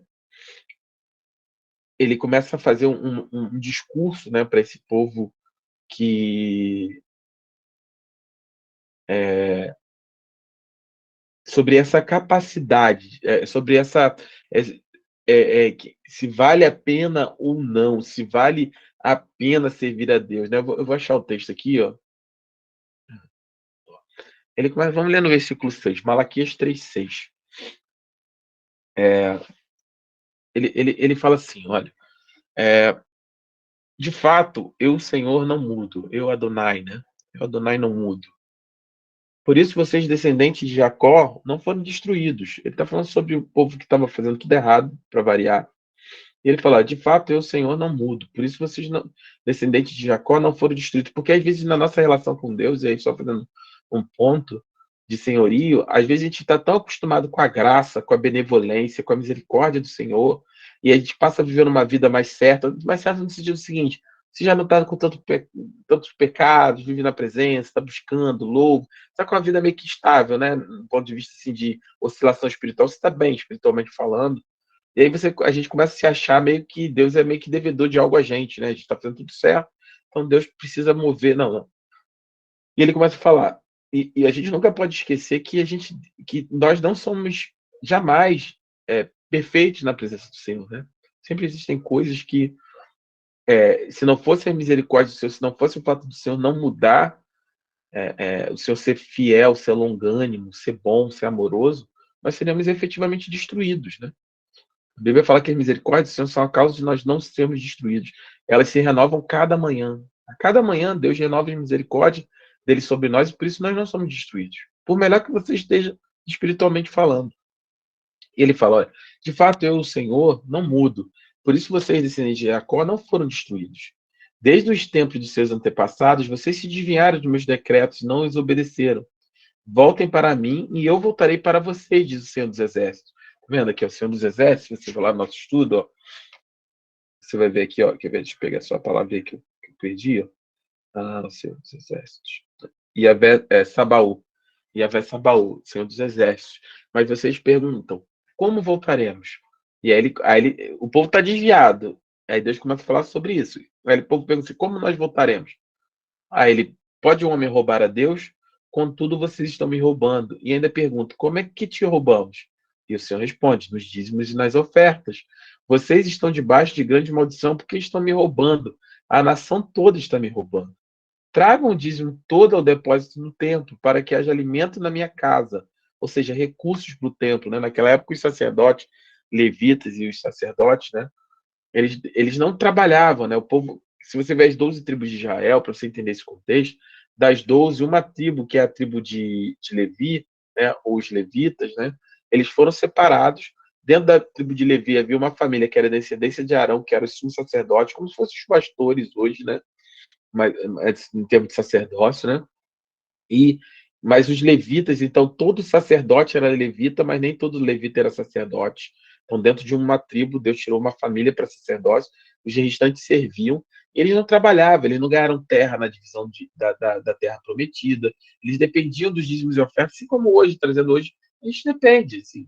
A: começa a fazer um discurso, né, para esse povo que sobre essa capacidade, sobre se vale a pena ou não, se vale a pena servir a Deus, né? Eu vou achar o texto aqui, ó. Ele começa, vamos ler no versículo 6, Malaquias 3:6. Ele fala assim, olha, de fato, eu, Senhor, não mudo, eu, Adonai, né? Eu, Adonai, não mudo. Por isso, vocês, descendentes de Jacó, não foram destruídos. Ele está falando sobre o povo que estava fazendo tudo errado, para variar. E ele fala, de fato, eu, Senhor, não mudo. Por isso, vocês, descendentes de Jacó, não foram destruídos. Porque, às vezes, na nossa relação com Deus, e aí só fazendo um ponto de senhorio, às vezes a gente está tão acostumado com a graça, com a benevolência, com a misericórdia do Senhor, e a gente passa a viver uma vida mais certa no sentido seguinte: você já não está com tantos pecados, vive na presença, está buscando, louvo, está com uma vida meio que estável, né? Do ponto de vista assim, de oscilação espiritual, você está bem espiritualmente falando. E aí a gente começa a se achar meio que Deus é meio que devedor de algo a gente, né? A gente está fazendo tudo certo, então Deus precisa mover. Não, não. E ele começa a falar. E a gente nunca pode esquecer que nós não somos jamais perfeitos na presença do Senhor, né? Sempre existem coisas que, se não fosse a misericórdia do Senhor, se não fosse o fato do Senhor não mudar, o Senhor ser fiel, ser longânimo, ser bom, ser amoroso, nós seríamos efetivamente destruídos, né? A Bíblia fala que as misericórdias do Senhor são a causa de nós não sermos destruídos. Elas se renovam cada manhã. A cada manhã, Deus renova as misericórdias dele sobre nós, e por isso nós não somos destruídos. Por melhor que você esteja espiritualmente falando. E ele fala, olha, de fato, eu, o Senhor, não mudo. Por isso vocês, descendentes de Jacó, não foram destruídos. Desde os tempos de seus antepassados, vocês se desviaram dos meus decretos e não os obedeceram. Voltem para mim e eu voltarei para vocês, diz o Senhor dos Exércitos. Tá vendo aqui, ó, o Senhor dos Exércitos? Você vai lá no nosso estudo, ó, você vai ver aqui, ó, quer ver? Deixa eu pegar só a palavra que eu perdi, ó. O Senhor dos Exércitos. Yahvé Sabaú. Yahvé Sabaú, Senhor dos Exércitos. Mas vocês perguntam, como voltaremos? E aí o povo está desviado. Aí Deus começa a falar sobre isso. Aí o povo pergunta assim, como nós voltaremos? Aí ele, pode um homem roubar a Deus? Contudo, vocês estão me roubando. E ainda pergunta, como é que te roubamos? E o Senhor responde, nos dízimos e nas ofertas. Vocês estão debaixo de grande maldição porque estão me roubando. A nação toda está me roubando. Tragam o dízimo todo ao depósito no templo, para que haja alimento na minha casa, ou seja, recursos para o templo, né? Naquela época, os sacerdotes, levitas e os sacerdotes, né? Eles não trabalhavam, né? O povo, se você vê as 12 tribos de Israel, para você entender esse contexto, das 12, uma tribo, que é a tribo de Levi, né? Ou os levitas, né? Eles foram separados. Dentro da tribo de Levi havia uma família que era descendência de Arão, que era o sumo sacerdote, como se fossem os pastores hoje, né? Mas, em termos de sacerdócio, né? Mas os levitas, então, todo sacerdote era levita, mas nem todo levita era sacerdote. Então, dentro de uma tribo, Deus tirou uma família para sacerdócio, os restantes serviam. Eles não trabalhavam, eles não ganharam terra na divisão da terra prometida, eles dependiam dos dízimos e ofertas, assim como hoje, trazendo hoje, a gente depende. Assim.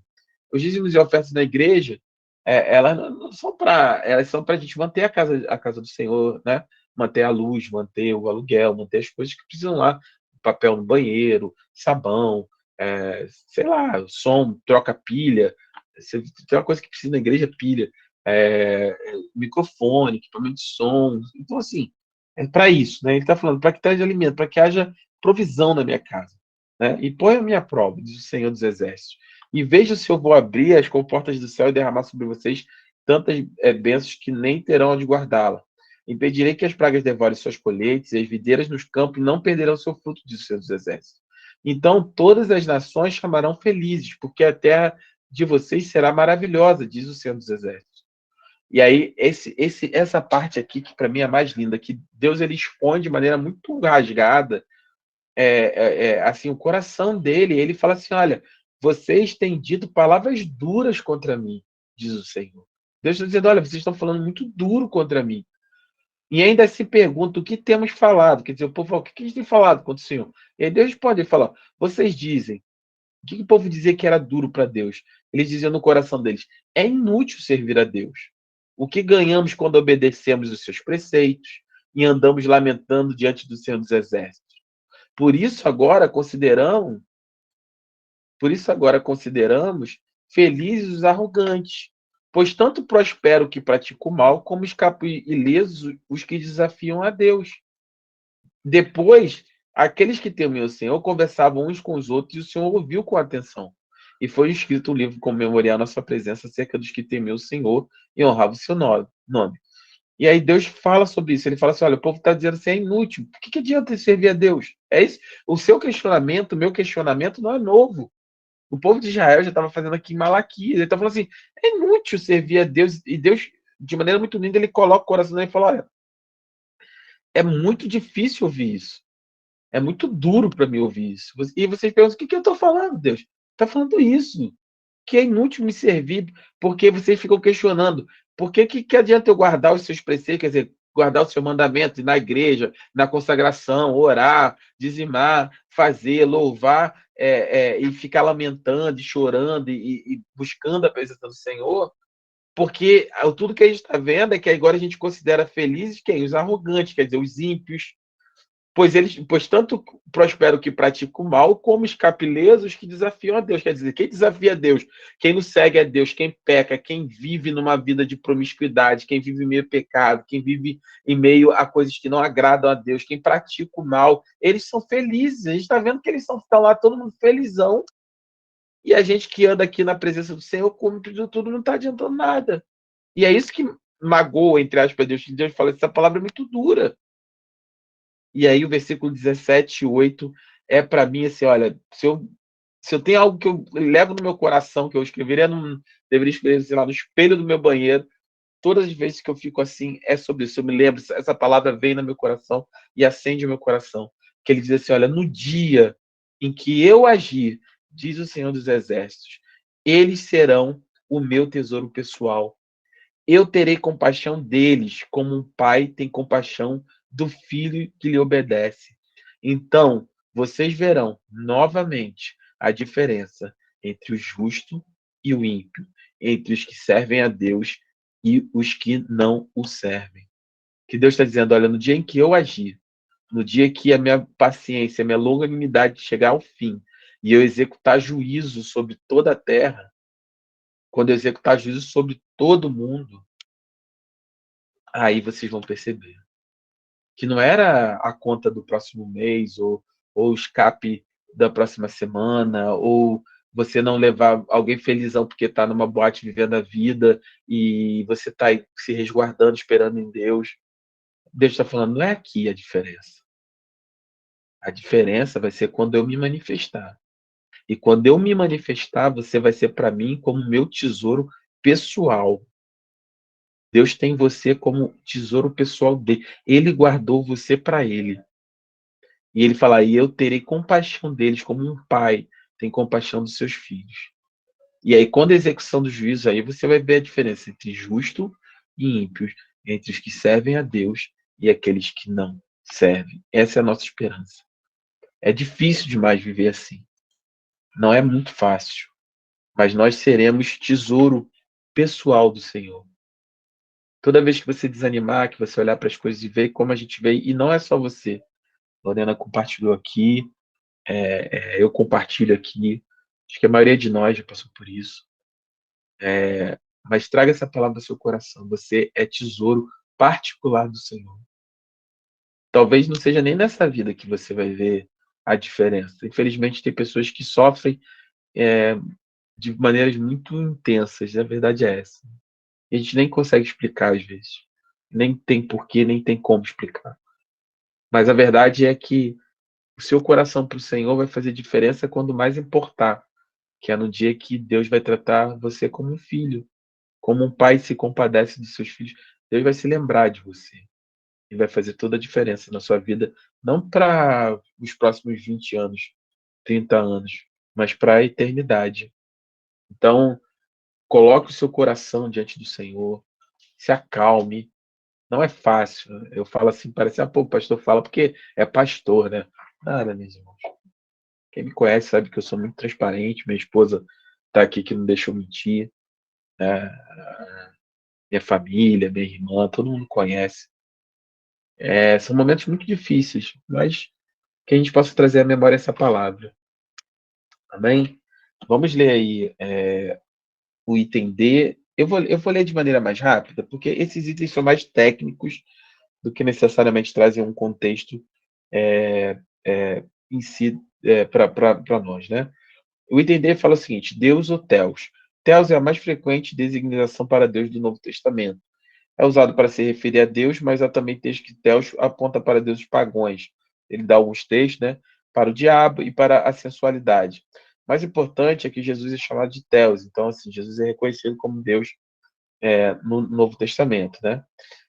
A: Os dízimos e ofertas na igreja, elas não são para, elas são para a gente manter a casa do Senhor, né? Manter a luz, manter o aluguel, manter as coisas que precisam lá, papel no banheiro, sabão, sei lá, som, troca pilha. Se tem uma coisa que precisa na igreja, pilha. microfone, equipamento de som. Então, assim, é para isso, né? Ele está falando, para que traga alimento, para que haja provisão na minha casa. Né? E põe a minha prova, diz o Senhor dos Exércitos. E veja se eu vou abrir as comportas do céu e derramar sobre vocês tantas bênçãos que nem terão onde guardá-la. Impedirei que as pragas devorem suas colheitas, e as videiras nos campos não perderão seu fruto, diz o Senhor dos Exércitos. Então todas as nações chamarão felizes, porque a terra de vocês será maravilhosa, diz o Senhor dos Exércitos. E aí, essa parte aqui, que para mim é a mais linda, que Deus ele expõe de maneira muito rasgada, assim, o coração dele. Ele fala assim: olha, vocês têm dito palavras duras contra mim, diz o Senhor. Deus está dizendo: olha, vocês estão falando muito duro contra mim. E ainda se pergunta o que temos falado. Quer dizer, o povo fala: o que a gente tem falado contra o Senhor? E aí Deus responde: ele fala, vocês dizem. O que o povo dizia que era duro para Deus? Eles diziam no coração deles: é inútil servir a Deus. O que ganhamos quando obedecemos os seus preceitos e andamos lamentando diante do Senhor dos Exércitos? Por isso agora consideramos felizes os arrogantes, pois tanto prospera o que pratica o mal, como escapam ilesos os que desafiam a Deus. Depois, aqueles que temiam o Senhor conversavam uns com os outros, e o Senhor ouviu com atenção. E foi escrito um livro com memorial na sua presença acerca dos que temiam o Senhor e honravam o seu nome. E aí Deus fala sobre isso. Ele fala assim: olha, o povo está dizendo assim, é inútil. Por que adianta servir a Deus? É isso. O seu questionamento, o meu questionamento não é novo. O povo de Israel já estava fazendo aqui em Malaquias. Ele está falando assim: é inútil servir a Deus. E Deus, de maneira muito linda, ele coloca o coração dele e fala: olha, é muito difícil ouvir isso. É muito duro para mim ouvir isso. E vocês perguntam: o que eu estou falando, Deus? Está falando isso. Que é inútil me servir, porque vocês ficam questionando. Por que adianta eu guardar os seus preceitos, quer dizer, guardar o seu mandamento, ir na igreja, na consagração, orar, dizimar, fazer, louvar, e ficar lamentando e chorando e buscando a presença do Senhor? Porque tudo que a gente está vendo é que agora a gente considera felizes quem? Os arrogantes, quer dizer, os ímpios, pois tanto prospera o que pratica o mal, como escapilesos que desafiam a Deus. Quer dizer, quem desafia a Deus, quem não segue a Deus, quem peca, quem vive numa vida de promiscuidade, quem vive em meio a pecado, quem vive em meio a coisas que não agradam a Deus, quem pratica o mal, eles são felizes. A gente está vendo que eles estão lá todo mundo felizão, e a gente que anda aqui na presença do Senhor, como tudo, não está adiantando nada. E é isso que magoa, entre aspas, Deus. Deus fala: essa palavra é muito dura. E aí o versículo 17, 8, é para mim assim: olha, se eu tenho algo que eu levo no meu coração, que eu deveria escrever, sei lá, no espelho do meu banheiro, todas as vezes que eu fico assim, é sobre isso. Eu me lembro, essa palavra vem no meu coração e acende o meu coração. Que ele diz assim: olha, no dia em que eu agir, diz o Senhor dos Exércitos, eles serão o meu tesouro pessoal. Eu terei compaixão deles, como um pai tem compaixão do filho que lhe obedece. Então, vocês verão novamente a diferença entre o justo e o ímpio, entre os que servem a Deus e os que não o servem. Que Deus está dizendo: olha, no dia em que eu agir, no dia que a minha paciência, a minha longanimidade chegar ao fim, e eu executar juízo sobre toda a terra, quando eu executar juízo sobre todo mundo, aí vocês vão perceber que não era a conta do próximo mês, ou o escape da próxima semana, ou você não levar alguém felizão porque está numa boate vivendo a vida e você está aí se resguardando, esperando em Deus. Deus está falando: não é aqui a diferença. A diferença vai ser quando eu me manifestar. E quando eu me manifestar, você vai ser para mim como meu tesouro pessoal. Deus tem você como tesouro pessoal dele. Ele guardou você para ele. E ele fala: e eu terei compaixão deles como um pai tem compaixão dos seus filhos. E aí, quando a execução do juízo, aí você vai ver a diferença entre justo e ímpio, entre os que servem a Deus e aqueles que não servem. Essa é a nossa esperança. É difícil demais viver assim. Não é muito fácil. Mas nós seremos tesouro pessoal do Senhor. Toda vez que você desanimar, que você olhar para as coisas e ver como a gente vê, e não é só você. Lorena compartilhou aqui, eu compartilho aqui. Acho que a maioria de nós já passou por isso. mas traga essa palavra ao seu coração. Você é tesouro particular do Senhor. Talvez não seja nem nessa vida que você vai ver a diferença. Infelizmente, tem pessoas que sofrem de maneiras muito intensas. A verdade é essa. E a gente nem consegue explicar às vezes. Nem tem porquê, nem tem como explicar. Mas a verdade é que o seu coração para o Senhor vai fazer diferença quando mais importar, que é no dia que Deus vai tratar você como um filho, como um pai se compadece dos seus filhos. Deus vai se lembrar de você e vai fazer toda a diferença na sua vida, não para os próximos 20 anos, 30 anos, mas para a eternidade. Então, coloque o seu coração diante do Senhor, se acalme. Não é fácil. Eu falo assim, parece, pô, o pastor fala porque é pastor, né? Nada, meus irmãos. Quem me conhece sabe que eu sou muito transparente, minha esposa está aqui que não deixa eu mentir, né? Minha família, minha irmã, todo mundo conhece. São momentos muito difíceis, mas que a gente possa trazer à memória essa palavra. Amém? Vamos ler aí o item D. Eu vou ler de maneira mais rápida, porque esses itens são mais técnicos do que necessariamente trazem um contexto em si para nós, né? O item D fala o seguinte: Deus ou Theos. Theos é a mais frequente designação para Deus do Novo Testamento. É usado para se referir a Deus, mas há também textos que Theos aponta para deuses pagãos. Ele dá alguns textos, né, para o diabo e para a sensualidade. O mais importante é que Jesus é chamado de Theos. Então, assim, Jesus é reconhecido como Deus no Novo Testamento, né?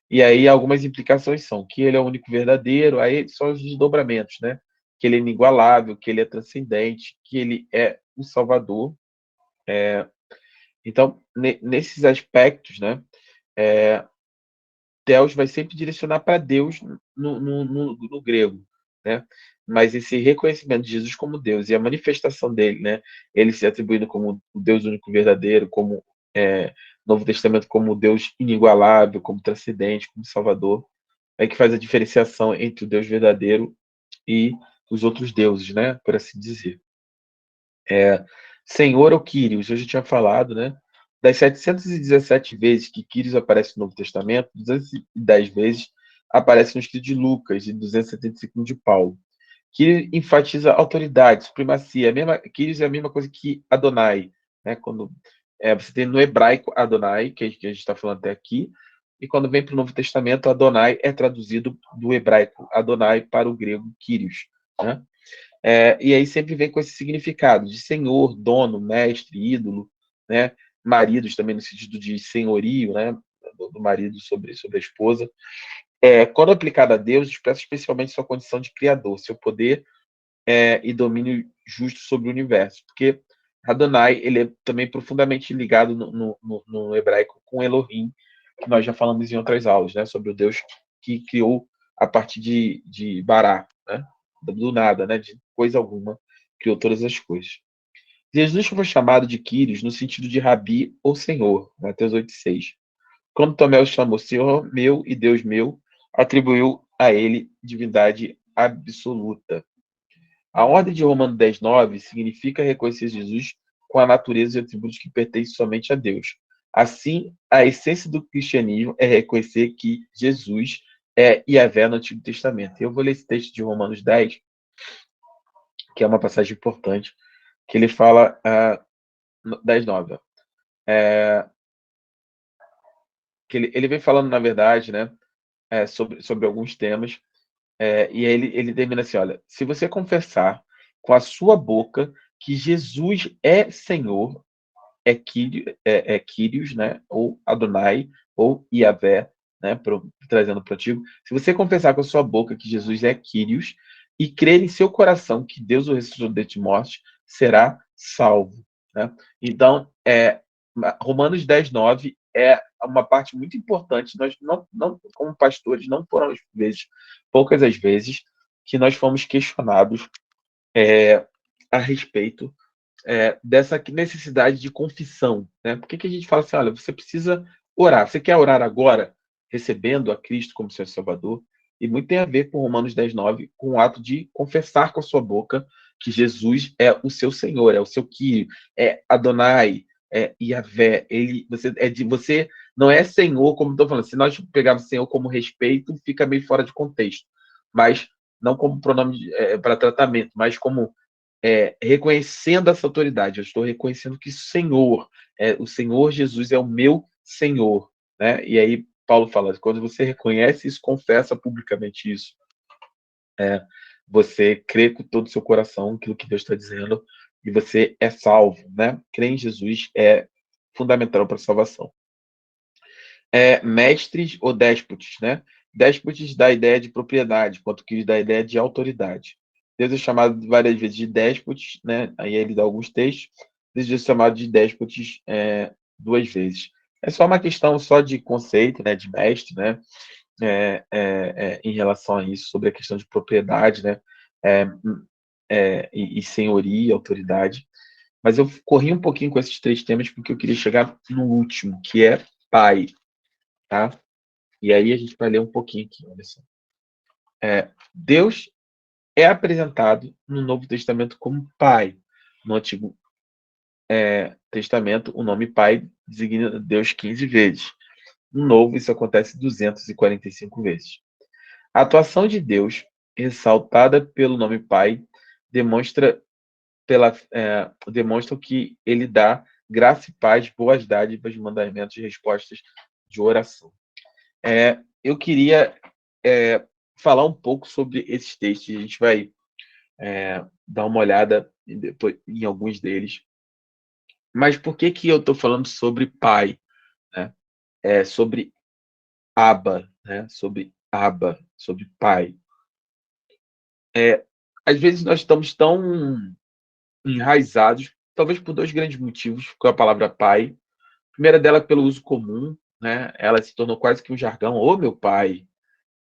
A: E aí algumas implicações são que ele é o único verdadeiro, aí são os desdobramentos, né? Que ele é inigualável, que ele é transcendente, que ele é o Salvador. Então, nesses aspectos, né? Theos vai sempre direcionar para Deus no grego, né? Mas esse reconhecimento de Jesus como Deus e a manifestação dele, né? Ele se atribuindo como o Deus único verdadeiro, como Novo Testamento como Deus inigualável, como transcendente, como Salvador, é que faz a diferenciação entre o Deus verdadeiro e os outros deuses, né? Por assim dizer. Senhor ou Kyrios, eu já tinha falado, né? Das 717 vezes que Kyrios aparece no Novo Testamento, 210 vezes aparece no escrito de Lucas e 275 de Paulo. Kyrios enfatiza autoridade, supremacia. Kyrios é a mesma coisa que Adonai, né? Quando você tem no hebraico Adonai, que a gente está falando até aqui, e quando vem para o Novo Testamento, Adonai é traduzido do hebraico Adonai para o grego Kyrios, né? E aí sempre vem com esse significado de senhor, dono, mestre, ídolo, né? Maridos também no sentido de senhorio, né? Do marido sobre a esposa. Quando aplicado a Deus, expressa especialmente sua condição de criador, seu poder e domínio justo sobre o universo. Porque Adonai, ele é também profundamente ligado no hebraico com Elohim, que nós já falamos em outras aulas, né? Sobre o Deus que criou a partir de Bará, né? Do nada, né? De coisa alguma, criou todas as coisas. Jesus foi chamado de Quírios no sentido de Rabi ou Senhor, Mateus 8,6. Quando Tomé o chamou Senhor meu e Deus meu, atribuiu a ele divindade absoluta. A ordem de Romanos 10,9 significa reconhecer Jesus com a natureza e atributos que pertencem somente a Deus. Assim, a essência do cristianismo é reconhecer que Jesus é Yahvé no Antigo Testamento. Eu vou ler esse texto de Romanos 10, que é uma passagem importante, que ele fala 10,9. Que ele vem falando, na verdade, né, sobre alguns temas, e aí ele termina assim, olha, se você confessar com a sua boca que Jesus é Senhor, Kyrios, né, ou Adonai, ou Yahvé, né, trazendo para o antigo, se você confessar com a sua boca que Jesus é Kyrios e crer em seu coração que Deus o ressuscitou dentre mortos, será salvo, né? Então, Romanos 10,9 é uma parte muito importante. Nós não como pastores, não foram poucas as vezes que nós fomos questionados a respeito dessa necessidade de confissão, né? Por que a gente fala assim, olha, você precisa orar. Você quer orar agora, recebendo a Cristo como seu Salvador? E muito tem a ver com Romanos 10,9, com o ato de confessar com a sua boca que Jesus é o seu Senhor, é o seu Kyrie, é Adonai, Yahvé, você não é Senhor, como estou falando. Se nós pegarmos Senhor como respeito, fica meio fora de contexto. Mas não como pronome para tratamento, mas como reconhecendo essa autoridade. Eu estou reconhecendo que o Senhor Jesus é o meu Senhor, né? E aí Paulo fala, quando você reconhece isso, confessa publicamente isso, você crê com todo o seu coração aquilo que Deus está dizendo e você é salvo, né? Crer em Jesus é fundamental para a salvação. Mestres ou déspotes, né? Déspotes dá a ideia de propriedade, enquanto que dá a ideia de autoridade. Deus é chamado várias vezes de déspotes, né? Aí ele dá alguns textos. Deus é chamado de déspotes 2 vezes. É só uma questão só de conceito, né? De mestre, né? Em relação a isso, sobre a questão de propriedade, né? E senhoria, autoridade. Mas eu corri um pouquinho com esses 3 temas porque eu queria chegar no último, que é pai, tá? E aí a gente vai ler um pouquinho aqui, olha só. Deus é apresentado no Novo Testamento como pai. No Antigo Testamento, o nome pai designa Deus 15 vezes. No Novo, isso acontece 245 vezes. A atuação de Deus, ressaltada pelo nome pai, demonstra que ele dá graça e paz, boas dádivas, mandamentos e respostas de oração. Eu queria falar um pouco sobre esses textos. A gente vai dar uma olhada depois em alguns deles. Mas por que eu estou falando sobre pai, né? Sobre Abba, né? Sobre Abba, sobre pai. Às vezes nós estamos tão enraizados, talvez por 2 grandes motivos, com a palavra pai. A primeira dela é pelo uso comum, né? Ela se tornou quase que um jargão. Ô, meu pai!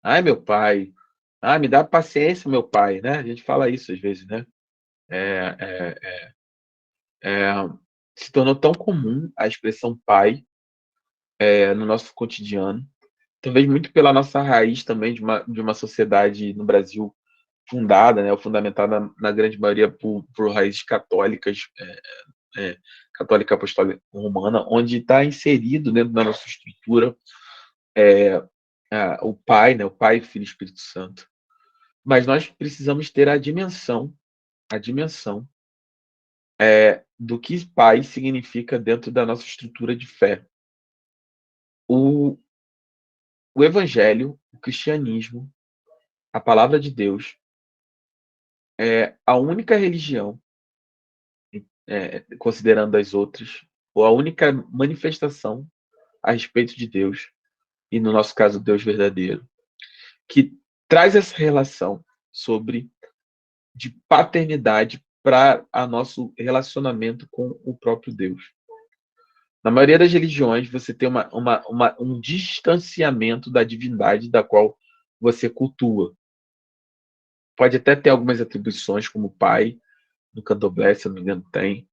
A: Ai, meu pai! Ah, me dá paciência, meu pai, né? A gente fala isso às vezes, né? Se tornou tão comum a expressão pai no nosso cotidiano, talvez muito pela nossa raiz também de uma sociedade no Brasil fundada, né, ou fundamentada na grande maioria por raízes católicas, católica apostólica romana, onde está inserido dentro da nossa estrutura o Pai, né, o Pai, Filho e Espírito Santo. Mas nós precisamos ter a dimensão do que Pai significa dentro da nossa estrutura de fé. O Evangelho, o cristianismo, a palavra de Deus, é a única religião, considerando as outras, ou a única manifestação a respeito de Deus, e no nosso caso, Deus verdadeiro, que traz essa relação de paternidade para o nosso relacionamento com o próprio Deus. Na maioria das religiões, você tem um distanciamento da divindade da qual você cultua. Pode até ter algumas atribuições, como pai, no candomblé, se não me engano, tem.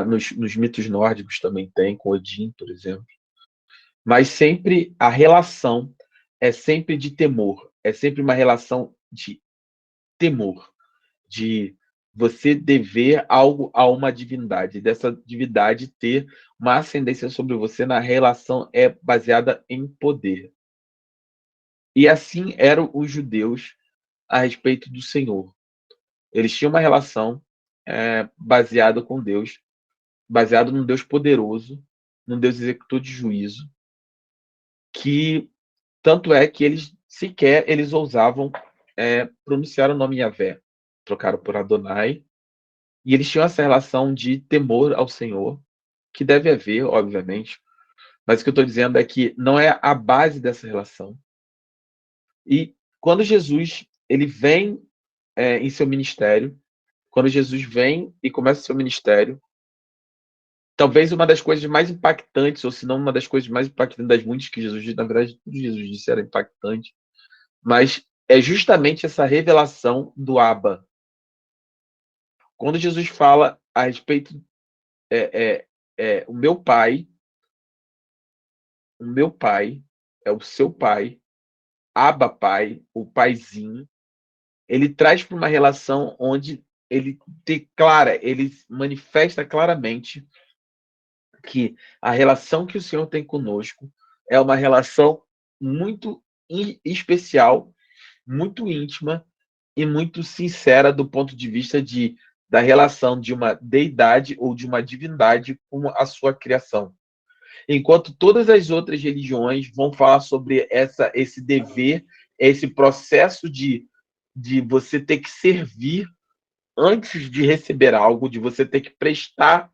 A: Nos mitos nórdicos também tem, com Odin, por exemplo. Mas sempre a relação é sempre de temor. É sempre uma relação de temor. De você dever algo a uma divindade. Dessa divindade ter uma ascendência sobre você na relação baseada em poder. E assim eram os judeus a respeito do Senhor. Eles tinham uma relação baseada com Deus, baseado num Deus poderoso, num Deus executor de juízo, que tanto é que eles ousavam pronunciar o nome Yahvé, trocaram por Adonai, e eles tinham essa relação de temor ao Senhor, que deve haver, obviamente, mas o que eu estou dizendo é que não é a base dessa relação. E quando Jesus ele vem em seu ministério, quando Jesus vem e começa seu ministério, talvez uma das coisas mais impactantes, ou se não uma das coisas mais impactantes das muitas que Jesus disse, na verdade, tudo Jesus disse era impactante, mas é justamente essa revelação do Abba. Quando Jesus fala a respeito, o meu pai é o seu pai, Abba pai, o paizinho, ele traz para uma relação onde ele declara, ele manifesta claramente que a relação que o Senhor tem conosco é uma relação muito especial, muito íntima e muito sincera do ponto de vista da relação de uma deidade ou de uma divindade com a sua criação. Enquanto todas as outras religiões vão falar sobre esse dever, esse processo de você ter que servir antes de receber algo, de você ter que prestar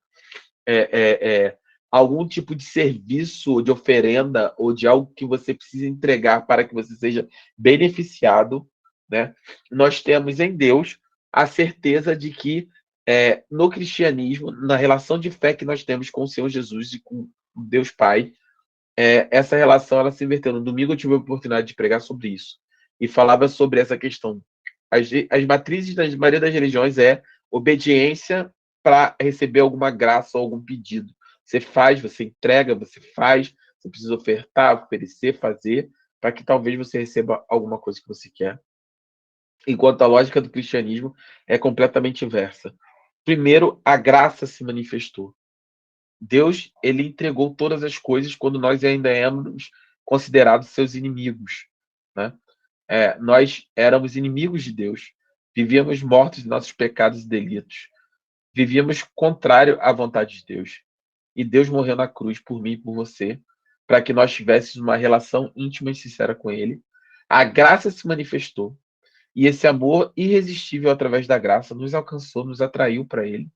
A: algum tipo de serviço, de oferenda, ou de algo que você precisa entregar para que você seja beneficiado, né? Nós temos em Deus a certeza de que no cristianismo, na relação de fé que nós temos com o Senhor Jesus e com Deus Pai, essa relação ela se inverteu. No domingo eu tive a oportunidade de pregar sobre isso e falava sobre essa questão. As matrizes da maioria das religiões é obediência para receber alguma graça ou algum pedido. Você faz, você entrega, você faz, você precisa ofertar, oferecer, fazer, para que talvez você receba alguma coisa que você quer. Enquanto a lógica do cristianismo é completamente inversa. Primeiro, a graça se manifestou. Deus, ele entregou todas as coisas quando nós ainda éramos considerados seus inimigos, né? Nós éramos inimigos de Deus, vivíamos mortos de nossos pecados e delitos, vivíamos contrário à vontade de Deus. E Deus morreu na cruz por mim e por você, para que nós tivéssemos uma relação íntima e sincera com Ele. A graça se manifestou, e esse amor irresistível através da graça nos alcançou, nos atraiu para Ele.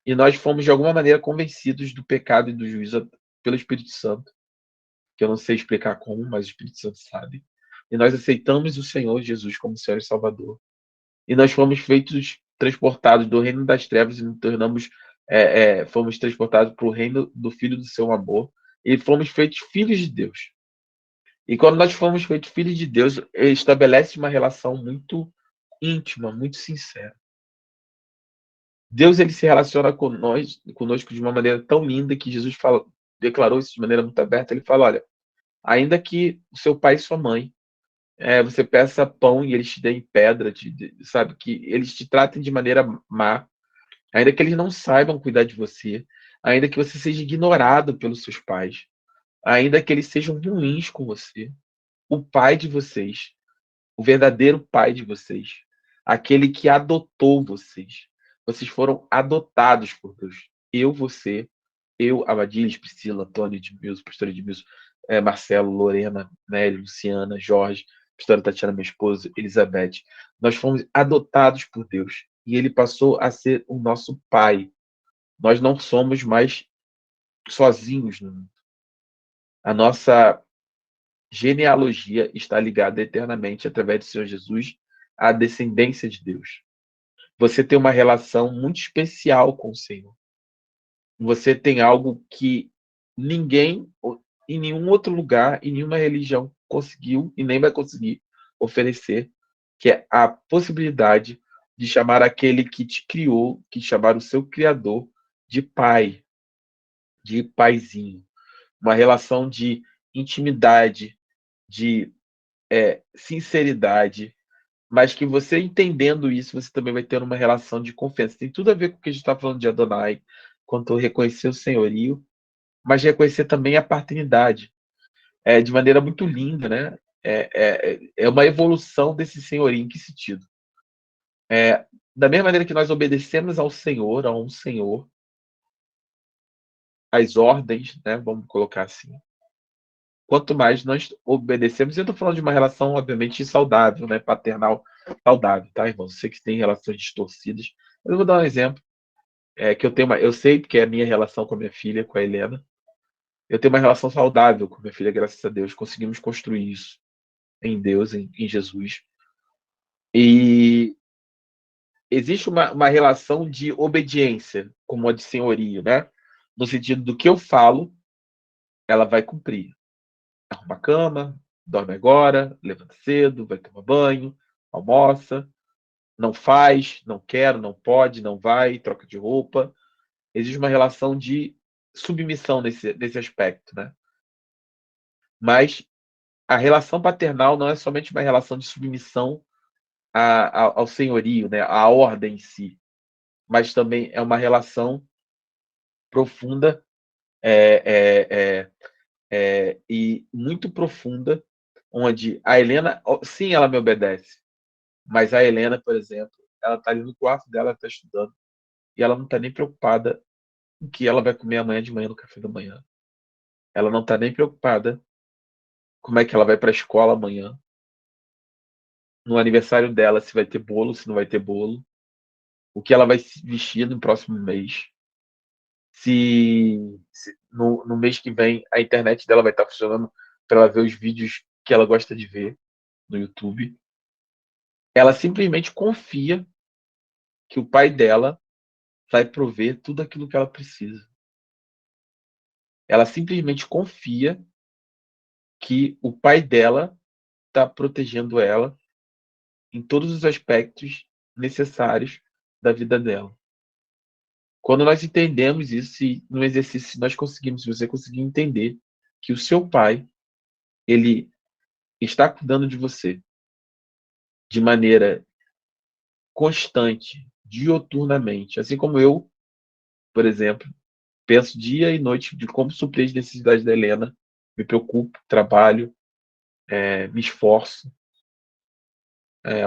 A: E nós fomos, de alguma maneira, convencidos do pecado e do juízo pelo Espírito Santo, que eu não sei explicar como, mas o Espírito Santo sabe. E nós aceitamos o Senhor Jesus como Senhor e Salvador. E nós fomos transportados do reino das trevas e nos tornamos, fomos transportados para o reino do Filho do seu amor. E fomos feitos filhos de Deus. E quando nós fomos feitos filhos de Deus, ele estabelece uma relação muito íntima, muito sincera. Deus, ele se relaciona conosco de uma maneira tão linda que Jesus declarou isso de maneira muito aberta. Ele fala: olha, ainda que o seu pai e sua mãe, você peça pão e eles te deem pedra, sabe, que eles te tratem de maneira má, ainda que eles não saibam cuidar de você, ainda que você seja ignorado pelos seus pais, ainda que eles sejam ruins com você, o pai de vocês, o verdadeiro pai de vocês, aquele que adotou vocês. Vocês foram adotados por Deus. Eu, Abadilis, Priscila, Antônio, Edmilson, pastor Edmilson, Marcelo, Lorena, Nelly, Luciana, Jorge, pastora Tatiana, minha esposa, Elizabeth. Nós fomos adotados por Deus e ele passou a ser o nosso pai. Nós não somos mais sozinhos no mundo. A nossa genealogia está ligada eternamente, através do Senhor Jesus, à descendência de Deus. Você tem uma relação muito especial com o Senhor. Você tem algo que ninguém, em nenhum outro lugar, em nenhuma religião conseguiu e nem vai conseguir oferecer, que é a possibilidade de chamar aquele que te criou, que chamar o seu Criador de pai, de paizinho. Uma relação de intimidade, de sinceridade, mas que você entendendo isso, você também vai ter uma relação de confiança. Tem tudo a ver com o que a gente está falando de Adonai, quanto reconhecer o senhorio, mas reconhecer também a paternidade, de maneira muito linda, né? É uma evolução desse senhorio. Em que sentido? Da mesma maneira que nós obedecemos ao Senhor, a um Senhor, as ordens, né? Vamos colocar assim. Quanto mais nós obedecemos, eu estou falando de uma relação, obviamente, saudável, né? Paternal saudável, tá, irmão? Eu sei que tem relações distorcidas. Eu vou dar um exemplo. Que eu sei que é a minha relação com a minha filha, com a Helena. Eu tenho uma relação saudável com a minha filha, graças a Deus. Conseguimos construir isso em Deus, em Jesus. E existe uma relação de obediência, como a de senhorio, né? No sentido do que eu falo, ela vai cumprir. Arruma a cama, dorme agora, levanta cedo, vai tomar banho, almoça, não faz, não quer, não pode, não vai, troca de roupa. Existe uma relação de submissão nesse aspecto, né? Mas a relação paternal não é somente uma relação de submissão ao senhorio, né? À ordem em si, mas também é uma relação profunda é, é, e muito profunda, onde a Helena, sim, ela me obedece, mas a Helena, por exemplo, ela está ali no quarto dela, está estudando, e ela não está nem preocupada com o que ela vai comer amanhã de manhã no café da manhã. Ela não está nem preocupada como é que ela vai para a escola amanhã, no aniversário dela, se vai ter bolo, se não vai ter bolo, o que ela vai se vestir no próximo mês, se no mês que vem a internet dela vai estar funcionando para ela ver os vídeos que ela gosta de ver no YouTube. Ela simplesmente confia que o pai dela vai prover tudo aquilo que ela precisa. Ela simplesmente confia que o pai dela está protegendo ela em todos os aspectos necessários da vida dela. Quando nós entendemos isso, e no exercício nós conseguimos, se você conseguir entender que o seu pai, ele está cuidando de você de maneira constante, dioturnamente, assim como eu, por exemplo, penso dia e noite de como suprir as necessidades da Helena, me preocupo, trabalho, me esforço.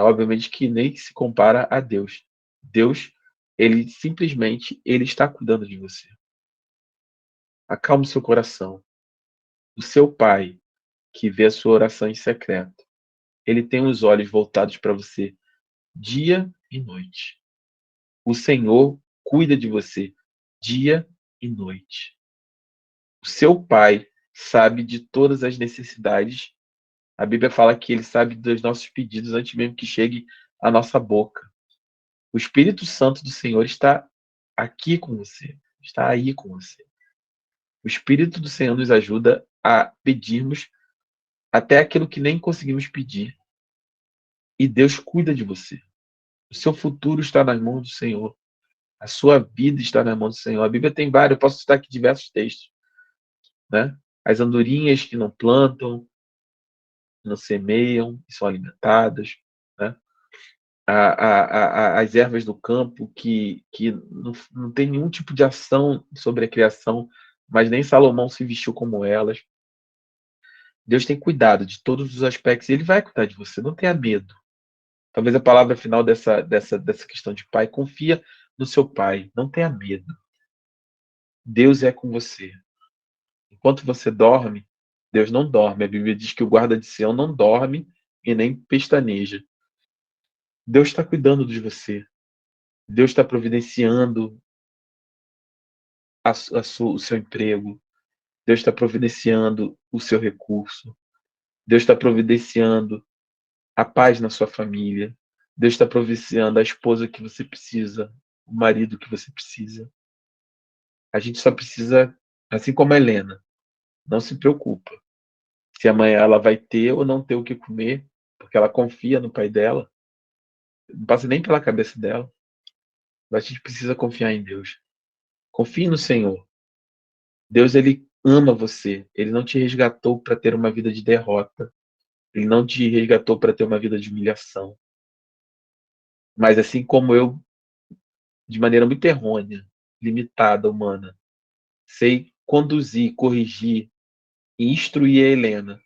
A: Obviamente que nem se compara a Deus. Deus, ele simplesmente, ele está cuidando de você. Acalme seu coração. O seu pai, que vê a sua oração em secreto, ele tem os olhos voltados para você dia e noite. O Senhor cuida de você dia e noite. O seu pai sabe de todas as necessidades. A Bíblia fala que ele sabe dos nossos pedidos antes mesmo que chegue à nossa boca. O Espírito Santo do Senhor está aqui com você, está aí com você. O Espírito do Senhor nos ajuda a pedirmos até aquilo que nem conseguimos pedir. E Deus cuida de você. O seu futuro está nas mãos do Senhor. A sua vida está nas mãos do Senhor. A Bíblia tem vários, eu posso citar aqui diversos textos, né? As andorinhas que não plantam, não semeiam e são alimentadas, né? As ervas do campo que não tem nenhum tipo de ação sobre a criação, mas nem Salomão se vestiu como elas. Deus tem cuidado de todos os aspectos e ele vai cuidar de você, não tenha medo. Talvez a palavra final dessa questão de pai, confia no seu pai, não tenha medo. Deus é com você. Enquanto você dorme, Deus não dorme. A Bíblia diz que o guarda de Sião não dorme e nem pestaneja. Deus está cuidando de você. Deus está providenciando o seu emprego. Deus está providenciando o seu recurso. Deus está providenciando a paz na sua família. Deus está providenciando a esposa que você precisa, o marido que você precisa. A gente só precisa, assim como a Helena, não se preocupa se amanhã ela vai ter ou não ter o que comer, porque ela confia no pai dela. Não passa nem pela cabeça dela. Mas a gente precisa confiar em Deus. Confie no Senhor. Deus, ele ama você. Ele não te resgatou para ter uma vida de derrota. Ele não te resgatou para ter uma vida de humilhação. Mas assim como eu, de maneira muito errônea, limitada, humana, sei conduzir, corrigir e instruir a Helena.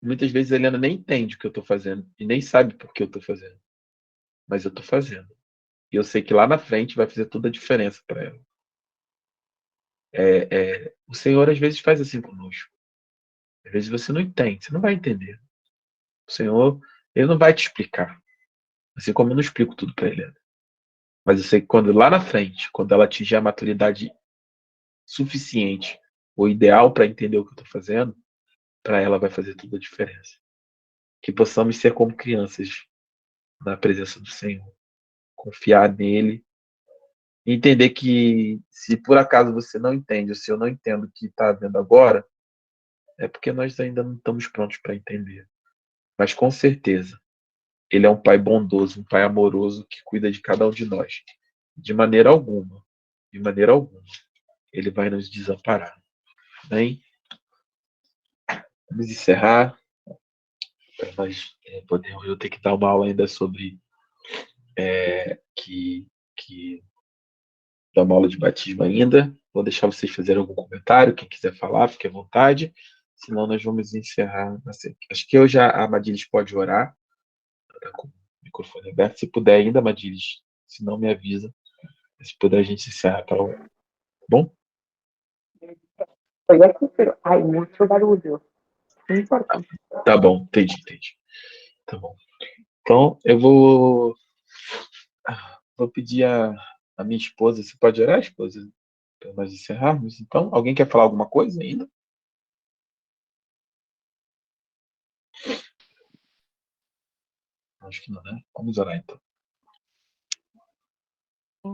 A: Muitas vezes a Helena nem entende o que eu estou fazendo e nem sabe por que eu estou fazendo. Mas eu estou fazendo. E eu sei que lá na frente vai fazer toda a diferença para ela. O Senhor às vezes faz assim conosco. Às vezes você não entende, você não vai entender. O Senhor, ele não vai te explicar. Assim como eu não explico tudo para ele. Mas eu sei que quando lá na frente, quando ela atingir a maturidade suficiente ou ideal para entender o que eu estou fazendo, para ela vai fazer toda a diferença. Que possamos ser como crianças na presença do Senhor. Confiar nele. E entender que se por acaso você não entende, ou se eu não entendo o que está vendo agora, é porque nós ainda não estamos prontos para entender. Mas com certeza, ele é um pai bondoso, um pai amoroso que cuida de cada um de nós. De maneira alguma, ele vai nos desamparar. Bem, vamos encerrar. Para nós podermos, eu ter que dar uma aula ainda sobre que dar uma aula de batismo ainda. Vou deixar vocês fazerem algum comentário. Quem quiser falar, fique à vontade. Senão, nós vamos encerrar. Acho que hoje a Madilis pode orar. Está com o microfone aberto. Se puder ainda, Madilis. Se não, me avisa. Se puder, a gente encerra. Tá bom?
B: Estoy aquí, pero hay mucho barullo. No importa.
A: Tá bom, entendi. Tá bom. Então, eu vou pedir a minha esposa. Você pode orar, esposa? Para nós encerrarmos, então. Alguém quer falar alguma coisa ainda? Acho que não, né? Vamos orar, então.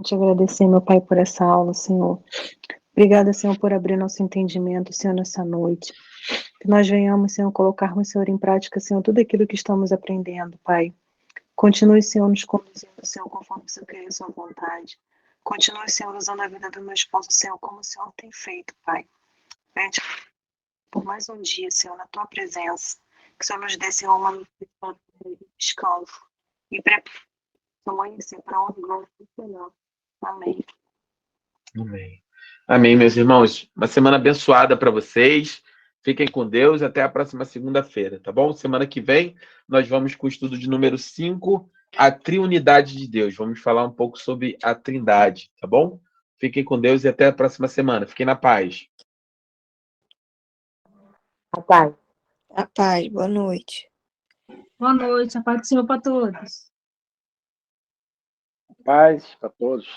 D: Te agradecer, meu Pai, por essa aula, Senhor. Obrigada, Senhor, por abrir nosso entendimento, Senhor, nessa noite. Que nós venhamos, Senhor, colocarmos, Senhor, em prática, Senhor, tudo aquilo que estamos aprendendo, Pai. Continue, Senhor, nos conduzindo, Senhor, conforme o Senhor quer e a sua vontade. Continue, Senhor, usando a vida do meu esposo, Senhor, como o Senhor tem feito, Pai. Pede por mais um dia, Senhor, na tua presença. Que o Senhor nos dê, Senhor, uma descanso. E prepare amanhã, Senhor, para onde glória do Senhor. Amém.
A: Amém. Amém, meus irmãos. Uma semana abençoada para vocês. Fiquem com Deus. Até a próxima segunda-feira, tá bom? Semana que vem, nós vamos com o estudo de número 5, a Triunidade de Deus. Vamos falar um pouco sobre a Trindade, tá bom? Fiquem com Deus e até a próxima semana. Fiquem na paz.
B: A paz.
E: A paz, boa noite.
F: Boa noite, a paz do Senhor para todos.
G: Paz para todos.